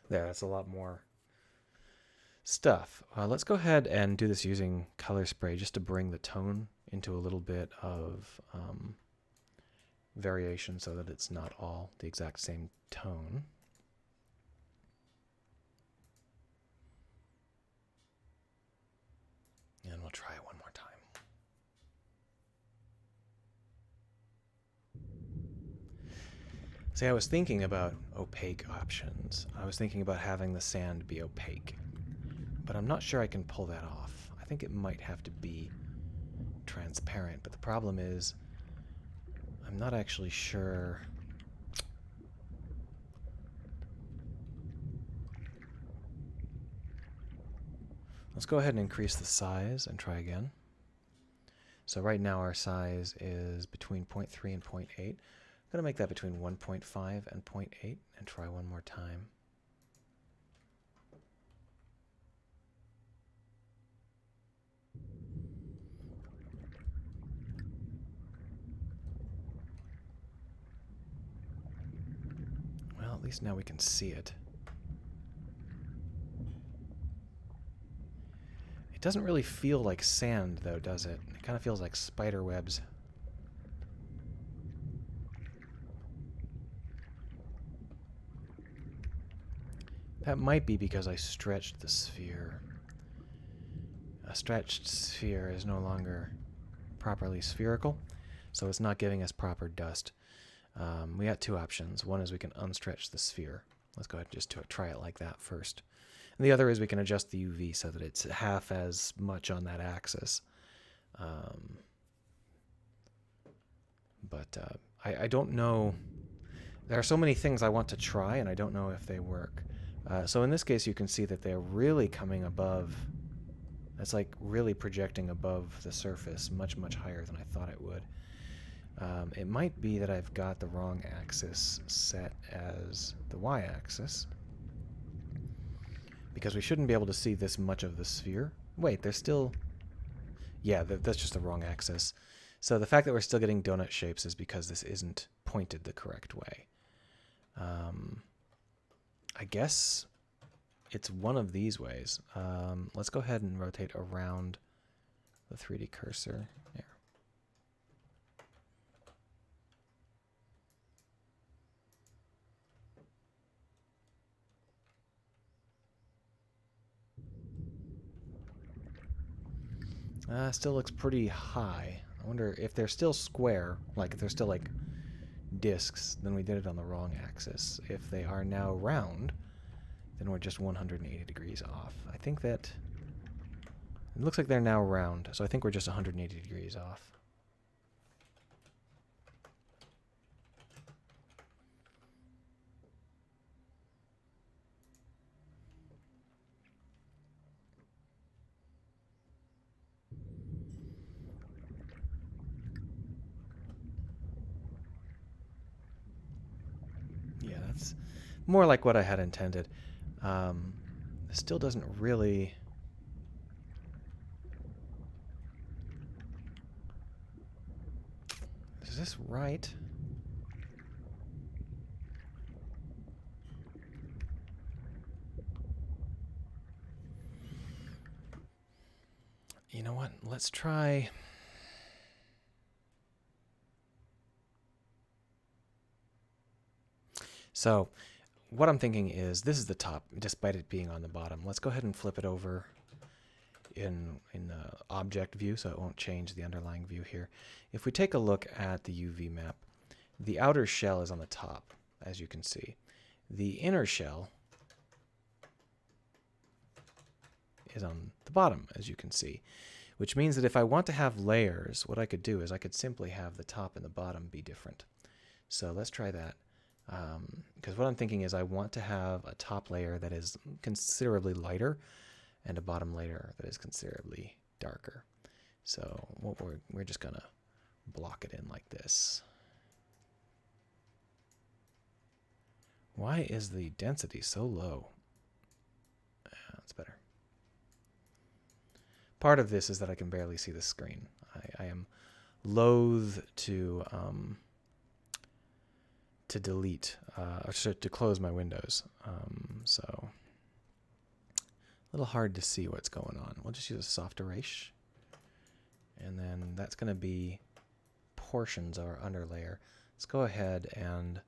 There, that's a lot more stuff. Let's go ahead and do this using color spray just to bring the tone into a little bit of variation so that it's not all the exact same tone. And we'll try it one more time. See, I was thinking about opaque options. I was thinking about having the sand be opaque, but I'm not sure I can pull that off. I think it might have to be transparent, but the problem is I'm not actually sure. Let's go ahead and increase the size and try again. So right now our size is between 0.3 and 0.8. I'm going to make that between 1.5 and 0.8 and try one more time. Well, at least now we can see it. It doesn't really feel like sand, though, does it? It kind of feels like spider webs. That might be because I stretched the sphere. A stretched sphere is no longer properly spherical, so it's not giving us proper dust. We got two options. One is we can unstretch the sphere. Let's go ahead and just try it like that first. And the other is we can adjust the UV so that it's half as much on that axis. But I don't know. There are so many things I want to try, and I don't know if they work. So in this case, you can see that they're really coming above. That's like really projecting above the surface much, much higher than I thought it would. It might be that I've got the wrong axis set as the y-axis, because we shouldn't be able to see this much of the sphere. Wait, there's still... Yeah, that's just the wrong axis. So the fact that we're still getting donut shapes is because this isn't pointed the correct way. I guess it's one of these ways. Let's go ahead and rotate around the 3D cursor. There. Still looks pretty high. I wonder if they're still square, like if they're still like discs, then we did it on the wrong axis. If they are now round, then we're just 180 degrees off. I think that it looks like they're now round, so I think we're just 180 degrees off. Yeah, that's more like what I had intended. This still doesn't really... Is this right? You know what? Let's try... So, what I'm thinking is, this is the top, despite it being on the bottom. Let's go ahead and flip it over in the object view, so it won't change the underlying view here. If we take a look at the UV map, the outer shell is on the top, as you can see. The inner shell is on the bottom, as you can see, which means that if I want to have layers, what I could do is I could simply have the top and the bottom be different. So let's try that. Because what I'm thinking is I want to have a top layer that is considerably lighter and a bottom layer that is considerably darker. So what we're just going to block it in like this. Why is the density so low? That's better. Part of this is that I can barely see the screen. I am loath to delete, or to close my windows. So a little hard to see what's going on. We'll just use a soft erase. And then that's going to be portions of our underlayer. Let's go ahead and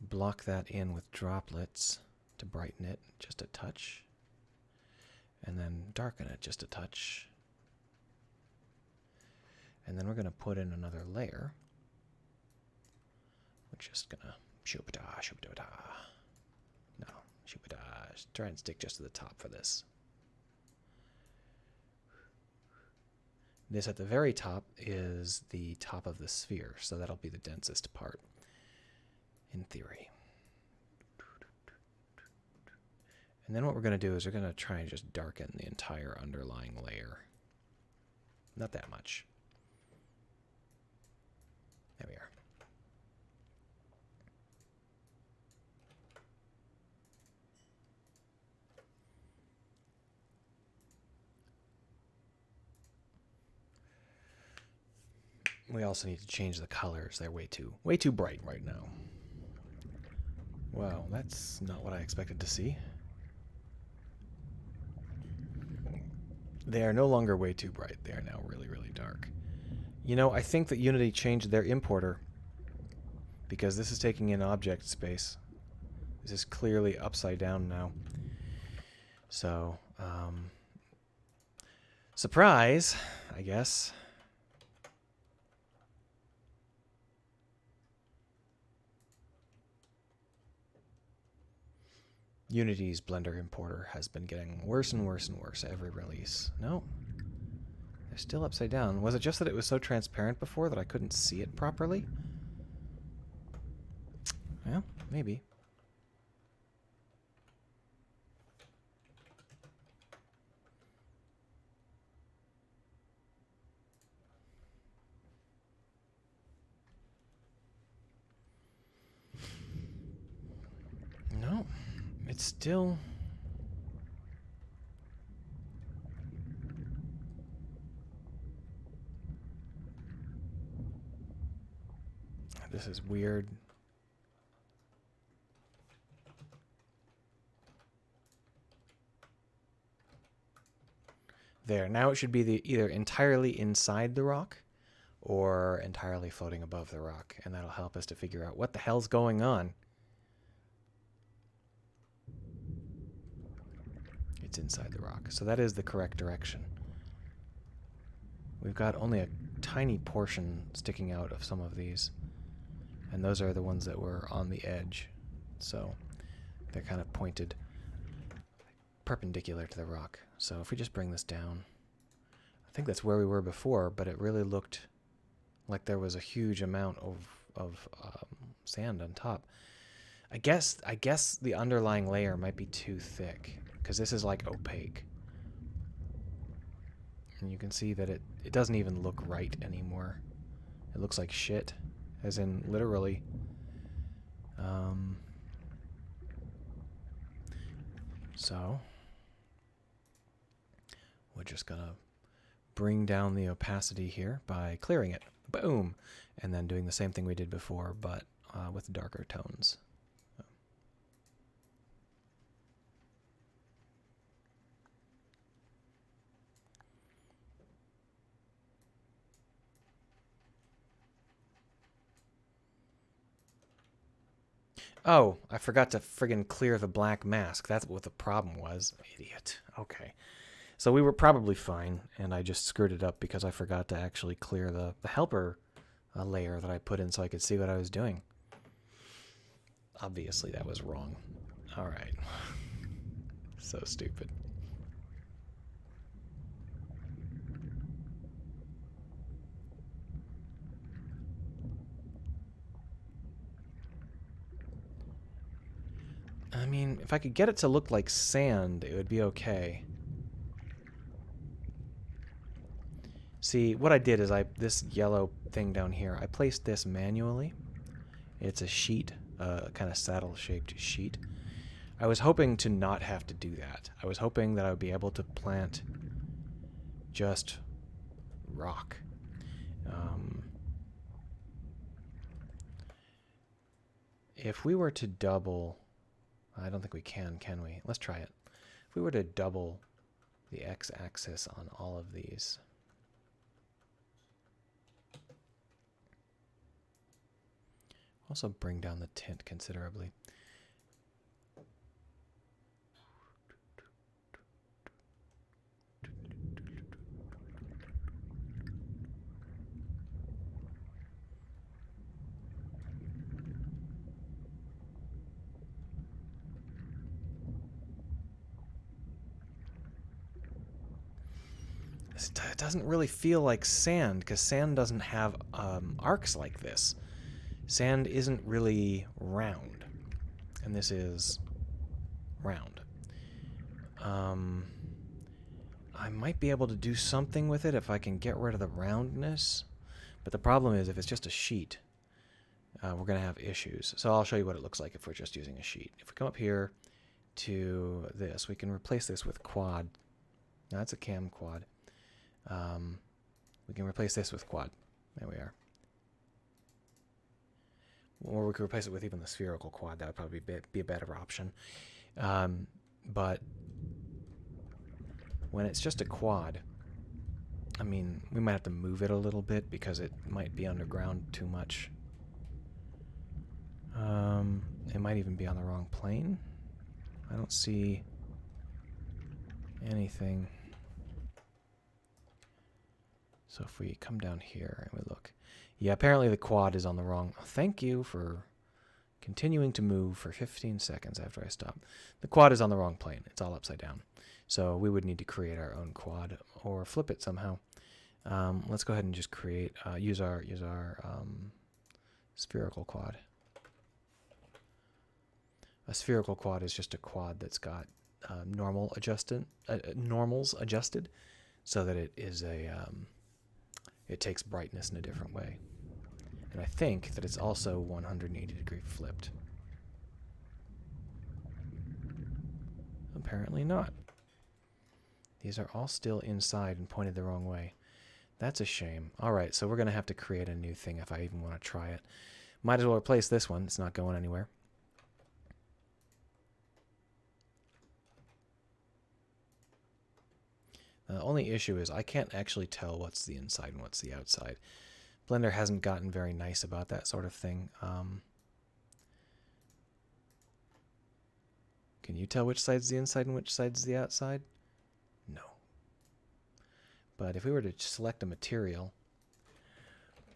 block that in with droplets to brighten it just a touch. And then darken it just a touch. And then we're going to put in another layer. We're just going to try and stick just to the top for this. This at the very top is the top of the sphere, so that'll be the densest part, in theory. And then what we're going to do is we're going to try and just darken the entire underlying layer. Not that much. There we are. We also need to change the colors. They're way too bright right now. Wow, that's not what I expected to see. They are no longer way too bright. They are now really, really dark. You know, I think that Unity changed their importer because this is taking in object space. This is clearly upside down now. So, surprise, I guess. Unity's Blender importer has been getting worse and worse and worse every release. No, they're still upside down. Was it just that it was so transparent before that I couldn't see it properly? Well, maybe. No, it's still... This is weird. There. Now it should be either entirely inside the rock or entirely floating above the rock, and that'll help us to figure out what the hell's going on. It's inside the rock. So that is the correct direction. We've got only a tiny portion sticking out of some of these, and those are the ones that were on the edge. So they're kind of pointed perpendicular to the rock. So if we just bring this down, I think that's where we were before, but it really looked like there was a huge amount of sand on top. I guess the underlying layer might be too thick, because this is like opaque. And you can see that it doesn't even look right anymore. It looks like shit, as in literally. So we're just gonna bring down the opacity here by clearing it. Boom! And then doing the same thing we did before, but with darker tones. Oh, I forgot to friggin' clear the black mask. That's what the problem was. Idiot. Okay. So we were probably fine, and I just screwed it up because I forgot to actually clear the helper layer that I put in so I could see what I was doing. Obviously, that was wrong. All right. So stupid. I mean, if I could get it to look like sand, it would be okay. See, what I did is this yellow thing down here, I placed this manually. It's a sheet, kind of saddle-shaped sheet. I was hoping to not have to do that. I was hoping that I would be able to plant just rock. If we were to double... I don't think we can we? Let's try it. If we were to double the x-axis on all of these... Also bring down the tint considerably. It doesn't really feel like sand, because sand doesn't have arcs like this. Sand isn't really round, and this is round. I might be able to do something with it if I can get rid of the roundness, but the problem is if it's just a sheet, we're going to have issues. So I'll show you what it looks like if we're just using a sheet. If we come up here to this, we can replace this with quad. Now that's a cam quad. We can replace this with quad. There we are. Or we could replace it with even the spherical quad. That would probably be a better option. But when it's just a quad, I mean, we might have to move it a little bit because it might be underground too much. It might even be on the wrong plane. I don't see anything. So if we come down here and we look, yeah, apparently the quad is on the wrong. Thank you for continuing to move for 15 seconds after I stop. The quad is on the wrong plane. It's all upside down. So we would need to create our own quad or flip it somehow. Let's go ahead and just create, use our spherical quad. A spherical quad is just a quad that's got normals adjusted so that it is it takes brightness in a different way. And I think that it's also 180 degree flipped. Apparently not. These are all still inside and pointed the wrong way. That's a shame. Alright, so we're going to have to create a new thing if I even want to try it. Might as well replace this one. It's not going anywhere. The only issue is I can't actually tell what's the inside and what's the outside. Blender hasn't gotten very nice about that sort of thing. Can you tell which side's the inside and which side's the outside? No. But if we were to select a material,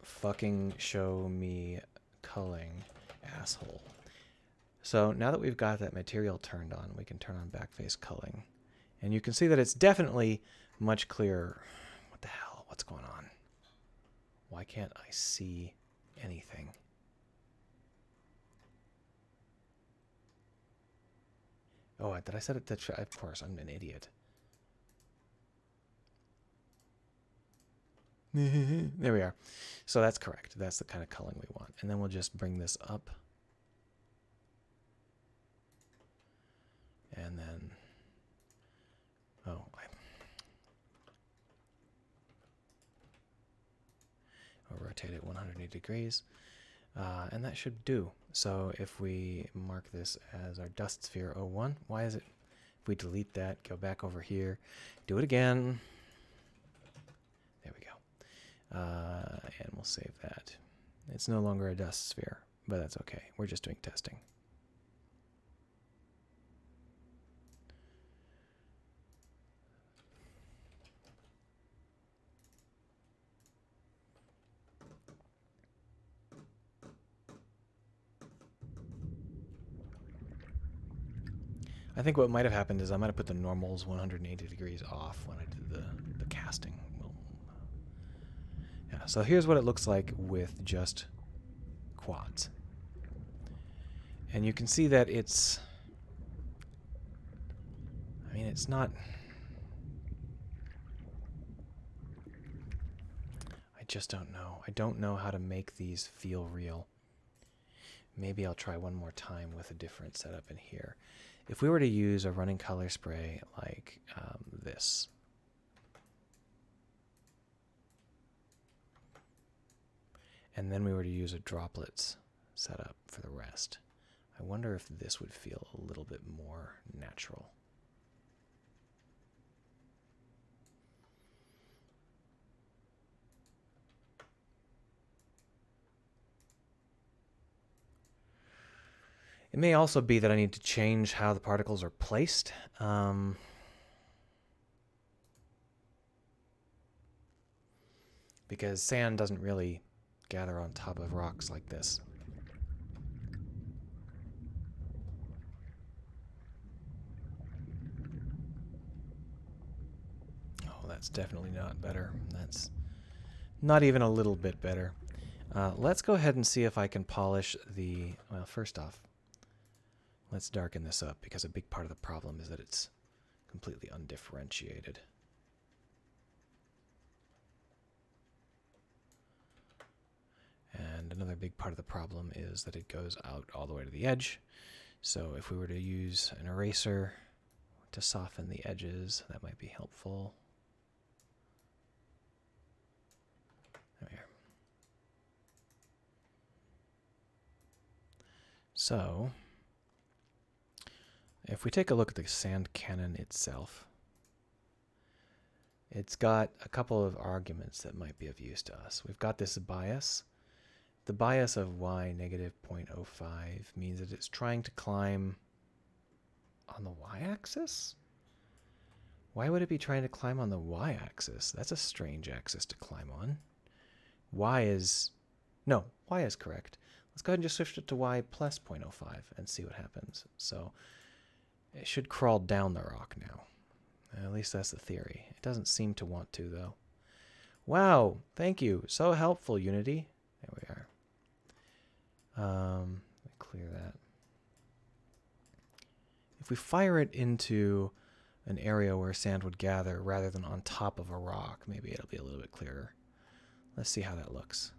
fucking show me culling, asshole. So now that we've got that material turned on, we can turn on backface culling. And you can see that it's definitely much clearer. What the hell? What's going on? Why can't I see anything? Oh, did I set it to... Of course, I'm an idiot. There we are. So that's correct. That's the kind of culling we want. And then we'll just bring this up. And then... Oh, I'll rotate it 180 degrees. And that should do. So if we mark this as our dust sphere 01, why is it? If we delete that, go back over here, do it again. There we go. And we'll save that. It's no longer a dust sphere, but that's okay. We're just doing testing. I think what might have happened is I might have put the normals 180 degrees off when I did the casting. Yeah, so here's what it looks like with just quads. And you can see that it's... I mean, it's not... I just don't know. I don't know how to make these feel real. Maybe I'll try one more time with a different setup in here. If we were to use a running color spray like this, and then we were to use a droplets setup for the rest, I wonder if this would feel a little bit more natural. It may also be that I need to change how the particles are placed. Because sand doesn't really gather on top of rocks like this. Oh, that's definitely not better. That's not even a little bit better. Let's go ahead and see if I can polish the... Well, first off, let's darken this up, because a big part of the problem is that it's completely undifferentiated. And another big part of the problem is that it goes out all the way to the edge. So if we were to use an eraser to soften the edges, that might be helpful. There we are. So if we take a look at the sand cannon itself, it's got a couple of arguments that might be of use to us. We've got this bias. The bias of y negative 0.05 means that it's trying to climb on the y-axis? Why would it be trying to climb on the y-axis? That's a strange axis to climb on. Y is correct. Let's go ahead and just shift it to y plus 0.05 and see what happens. So it should crawl down the rock now. At least that's the theory. It doesn't seem to want to, though. Wow, thank you. So helpful, Unity. There we are. Let me clear that. If we fire it into an area where sand would gather rather than on top of a rock, maybe it'll be a little bit clearer. Let's see how that looks.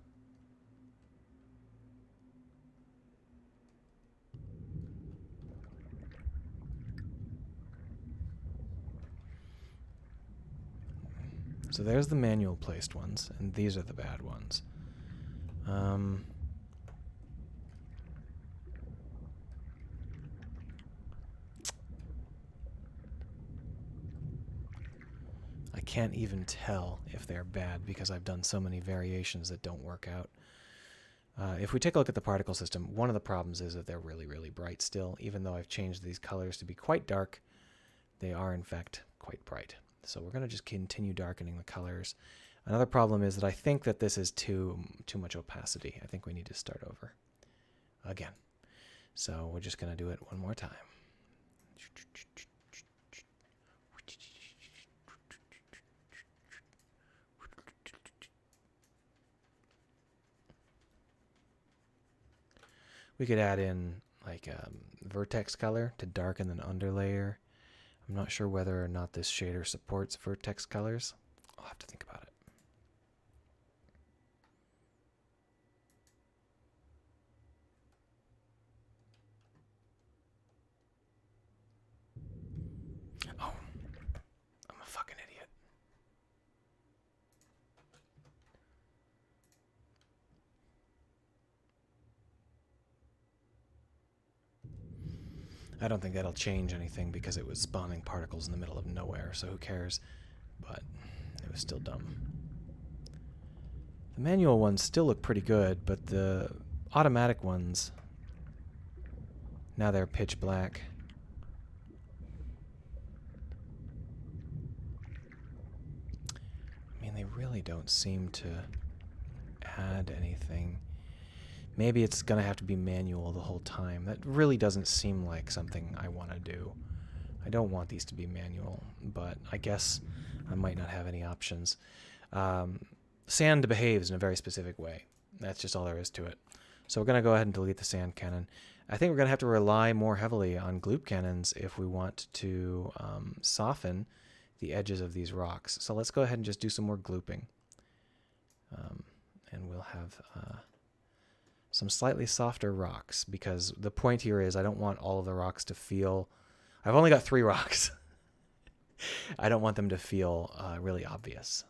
So there's the manual placed ones, and these are the bad ones. I can't even tell if they're bad because I've done so many variations that don't work out. If we take a look at the particle system, one of the problems is that they're really, really bright still. Even though I've changed these colors to be quite dark, they are in fact quite bright. So we're going to just continue darkening the colors. Another problem is that I think that this is too much opacity. I think we need to start over again. So we're just going to do it one more time. We could add in like vertex color to darken an underlayer. I'm not sure whether or not this shader supports vertex colors. I'll have to think about it. Oh, I'm a fucking idiot. I don't think that'll change anything because it was spawning particles in the middle of nowhere, so who cares? But it was still dumb. The manual ones still look pretty good, but the automatic ones, now they're pitch black. I mean, they really don't seem to add anything. Maybe it's going to have to be manual the whole time. That really doesn't seem like something I want to do. I don't want these to be manual, but I guess I might not have any options. Sand behaves in a very specific way. That's just all there is to it. So we're going to go ahead and delete the sand cannon. I think we're going to have to rely more heavily on gloop cannons if we want to soften the edges of these rocks. So let's go ahead and just do some more glooping. And we'll have some slightly softer rocks, because the point here is I don't want all of the rocks to feel... I've only got 3 rocks. I don't want them to feel really obvious.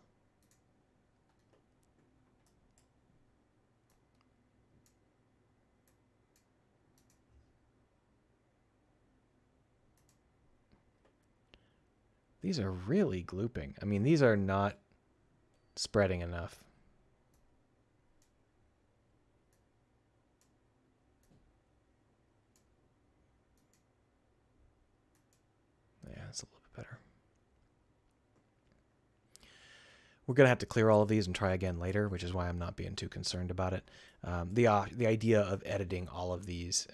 These are really glooping. I mean, these are not spreading enough. Yeah, that's a little bit better. We're going to have to clear all of these and try again later, which is why I'm not being too concerned about it. The idea of editing all of these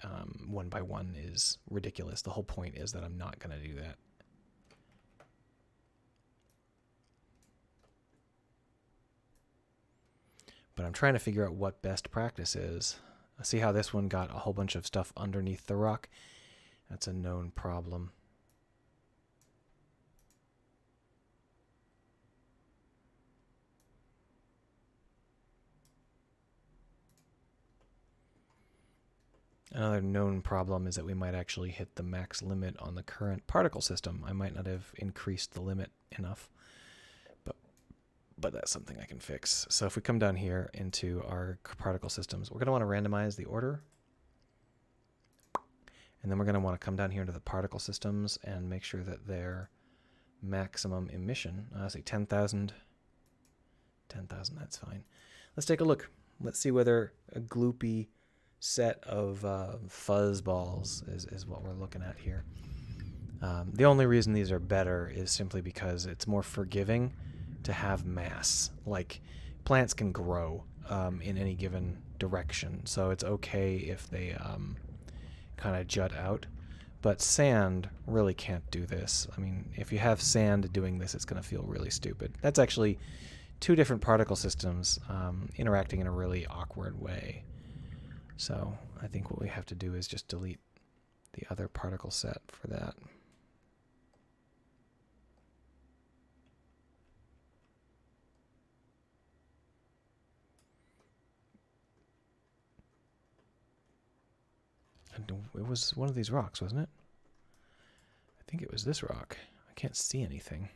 one by one is ridiculous. The whole point is that I'm not going to do that. But I'm trying to figure out what best practice is. See how this one got a whole bunch of stuff underneath the rock? That's a known problem. Another known problem is that we might actually hit the max limit on the current particle system. I might not have increased the limit enough, but that's something I can fix. So if we come down here into our particle systems, we're going to want to randomize the order. And then we're going to want to come down here into the particle systems and make sure that their maximum emission, I say 10,000. 10,000, that's fine. Let's take a look. Let's see whether a gloopy set of fuzz balls is what we're looking at here. The only reason these are better is simply because it's more forgiving to have mass. Like, plants can grow in any given direction, so it's okay if they kind of jut out. But sand really can't do this. I mean, if you have sand doing this, it's going to feel really stupid. That's actually 2 different particle systems interacting in a really awkward way. So I think what we have to do is just delete the other particle set for that. And it was one of these rocks, wasn't it? I think it was this rock. I can't see anything.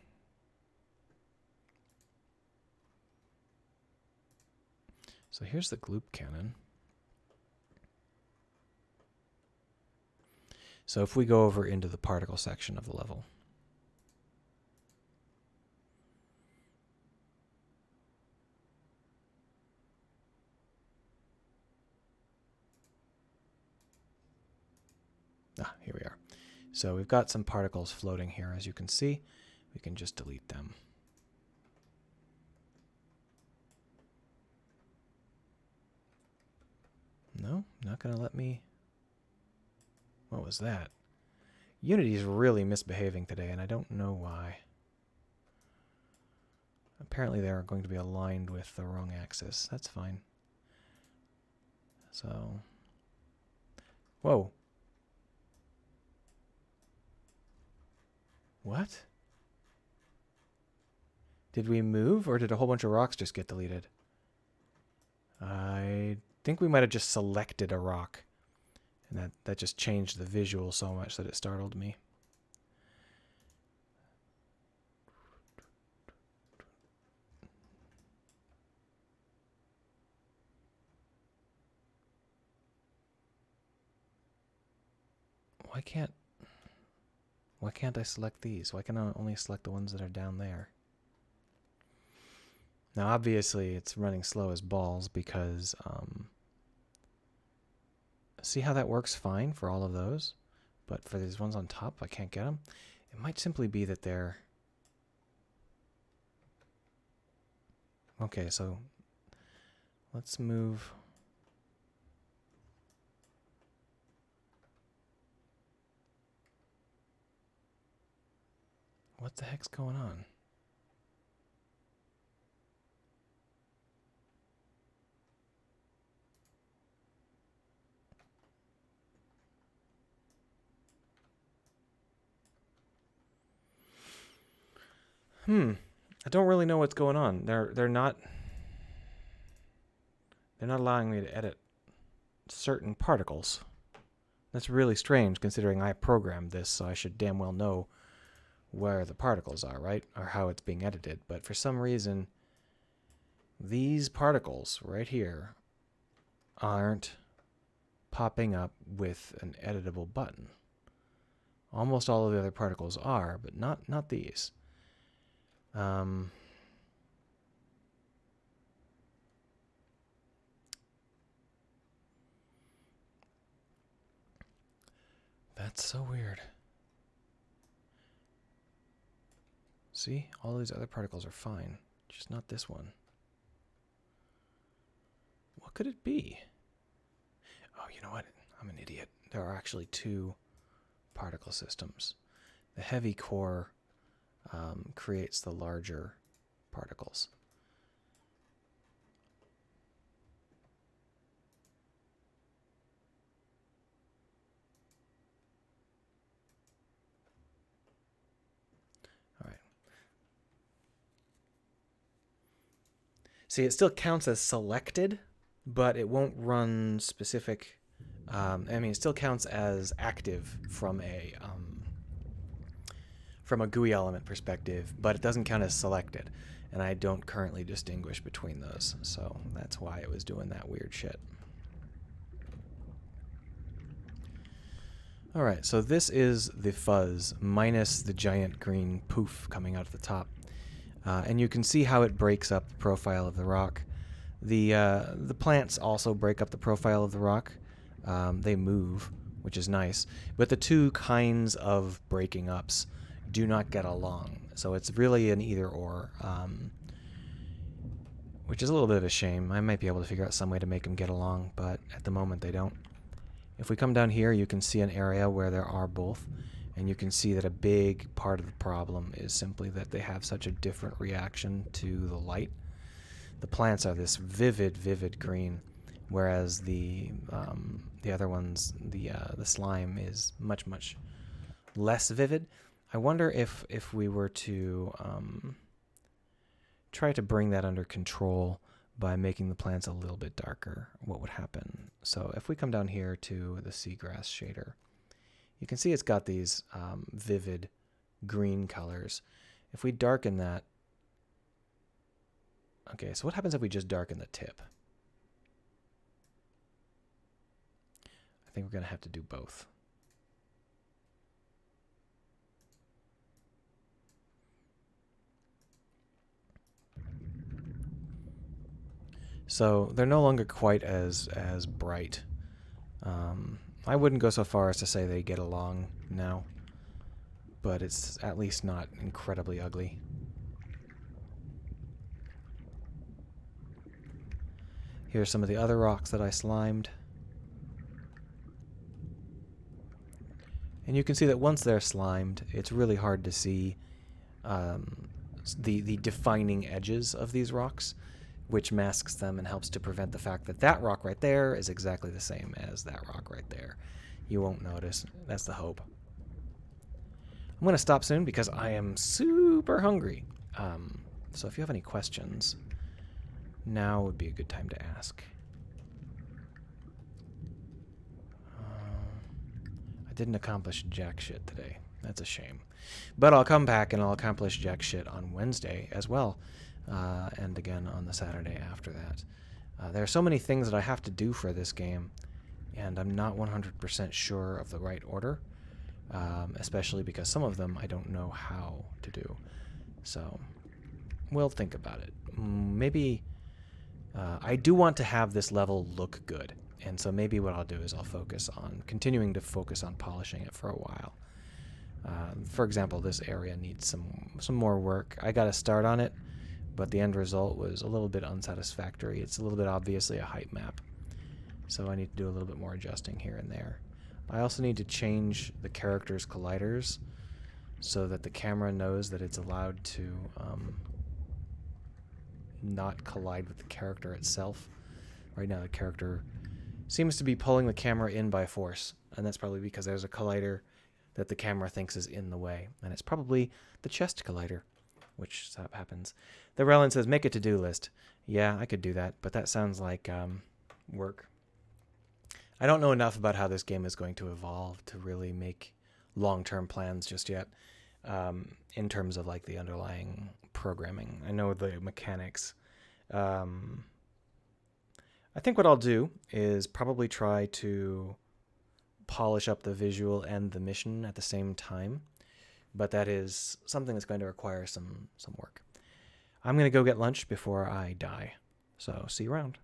So here's the gloop cannon. So if we go over into the particle section of the level, Ah, here we are. So we've got some particles floating here, as you can see. We can just delete them. No, not going to let me. What was that? Unity's really misbehaving today, and I don't know why. Apparently they are going to be aligned with the wrong axis. That's fine. So, whoa. What? Did we move, or did a whole bunch of rocks just get deleted? I think we might have just selected a rock. And that just changed the visual so much that it startled me. Why can't I select these? Why can I only select the ones that are down there? Now, obviously, it's running slow as balls because, see how that works fine for all of those? But for these ones on top, I can't get them. It might simply be that they're... Okay, so let's move... What the heck's going on? I don't really know what's going on. They're not allowing me to edit certain particles. That's really strange considering I programmed this, so I should damn well know where the particles are, right? Or how it's being edited. But for some reason, these particles right here aren't popping up with an editable button. Almost all of the other particles are, but not these. That's so weird. See, all these other particles are fine, just not this one. What could it be? Oh, you know what? I'm an idiot. There are actually two particle systems. The heavy core creates the larger particles. All right. See, it still counts as selected, but it won't run specific. I mean, it still counts as active from a GUI element perspective, but it doesn't count as selected. And I don't currently distinguish between those, so that's why it was doing that weird shit. Alright, so this is the fuzz minus the giant green poof coming out of the top. And you can see how it breaks up the profile of the rock. The plants also break up the profile of the rock. They move, which is nice. But the two kinds of breaking ups do not get along. So it's really an either or, which is a little bit of a shame. I might be able to figure out some way to make them get along, but at the moment they don't. If we come down here, you can see an area where there are both, and you can see that a big part of the problem is simply that they have such a different reaction to the light. The plants are this vivid, vivid green, whereas the other ones, the slime is much, much less vivid. I wonder if we were to try to bring that under control by making the plants a little bit darker, what would happen? So if we come down here to the seagrass shader, you can see it's got these vivid green colors. If we darken that, okay, so what happens if we just darken the tip? I think we're going to have to do both. So they're no longer quite as bright. I wouldn't go so far as to say they get along now, but it's at least not incredibly ugly. Here's some of the other rocks that I slimed. And you can see that once they're slimed, it's really hard to see the defining edges of these rocks, which masks them and helps to prevent the fact that that rock right there is exactly the same as that rock right there. You won't notice. That's the hope. I'm going to stop soon because I am super hungry. So if you have any questions, now would be a good time to ask. I didn't accomplish jack shit today. That's a shame. But I'll come back and I'll accomplish jack shit on Wednesday as well. And again on the Saturday after that. There are so many things that I have to do for this game, and I'm not 100% sure of the right order, especially because some of them I don't know how to do. So we'll think about it. Maybe I do want to have this level look good, and so maybe what I'll do is I'll focus on continuing to focus on polishing it for a while. For example, this area needs some more work. I got to start on it, but the end result was a little bit unsatisfactory. It's a little bit obviously a height map, so I need to do a little bit more adjusting here and there. I also need to change the characters' colliders so that the camera knows that it's allowed to not collide with the character itself. Right now the character seems to be pulling the camera in by force, and that's probably because there's a collider that the camera thinks is in the way, and it's probably the chest collider, which happens. The Relin says, make a to-do list. Yeah, I could do that, but that sounds like work. I don't know enough about how this game is going to evolve to really make long-term plans just yet, in terms of like the underlying programming. I know the mechanics. I think what I'll do is probably try to polish up the visual and the mission at the same time, but that is something that's going to require some work. I'm going to go get lunch before I die, so see you around.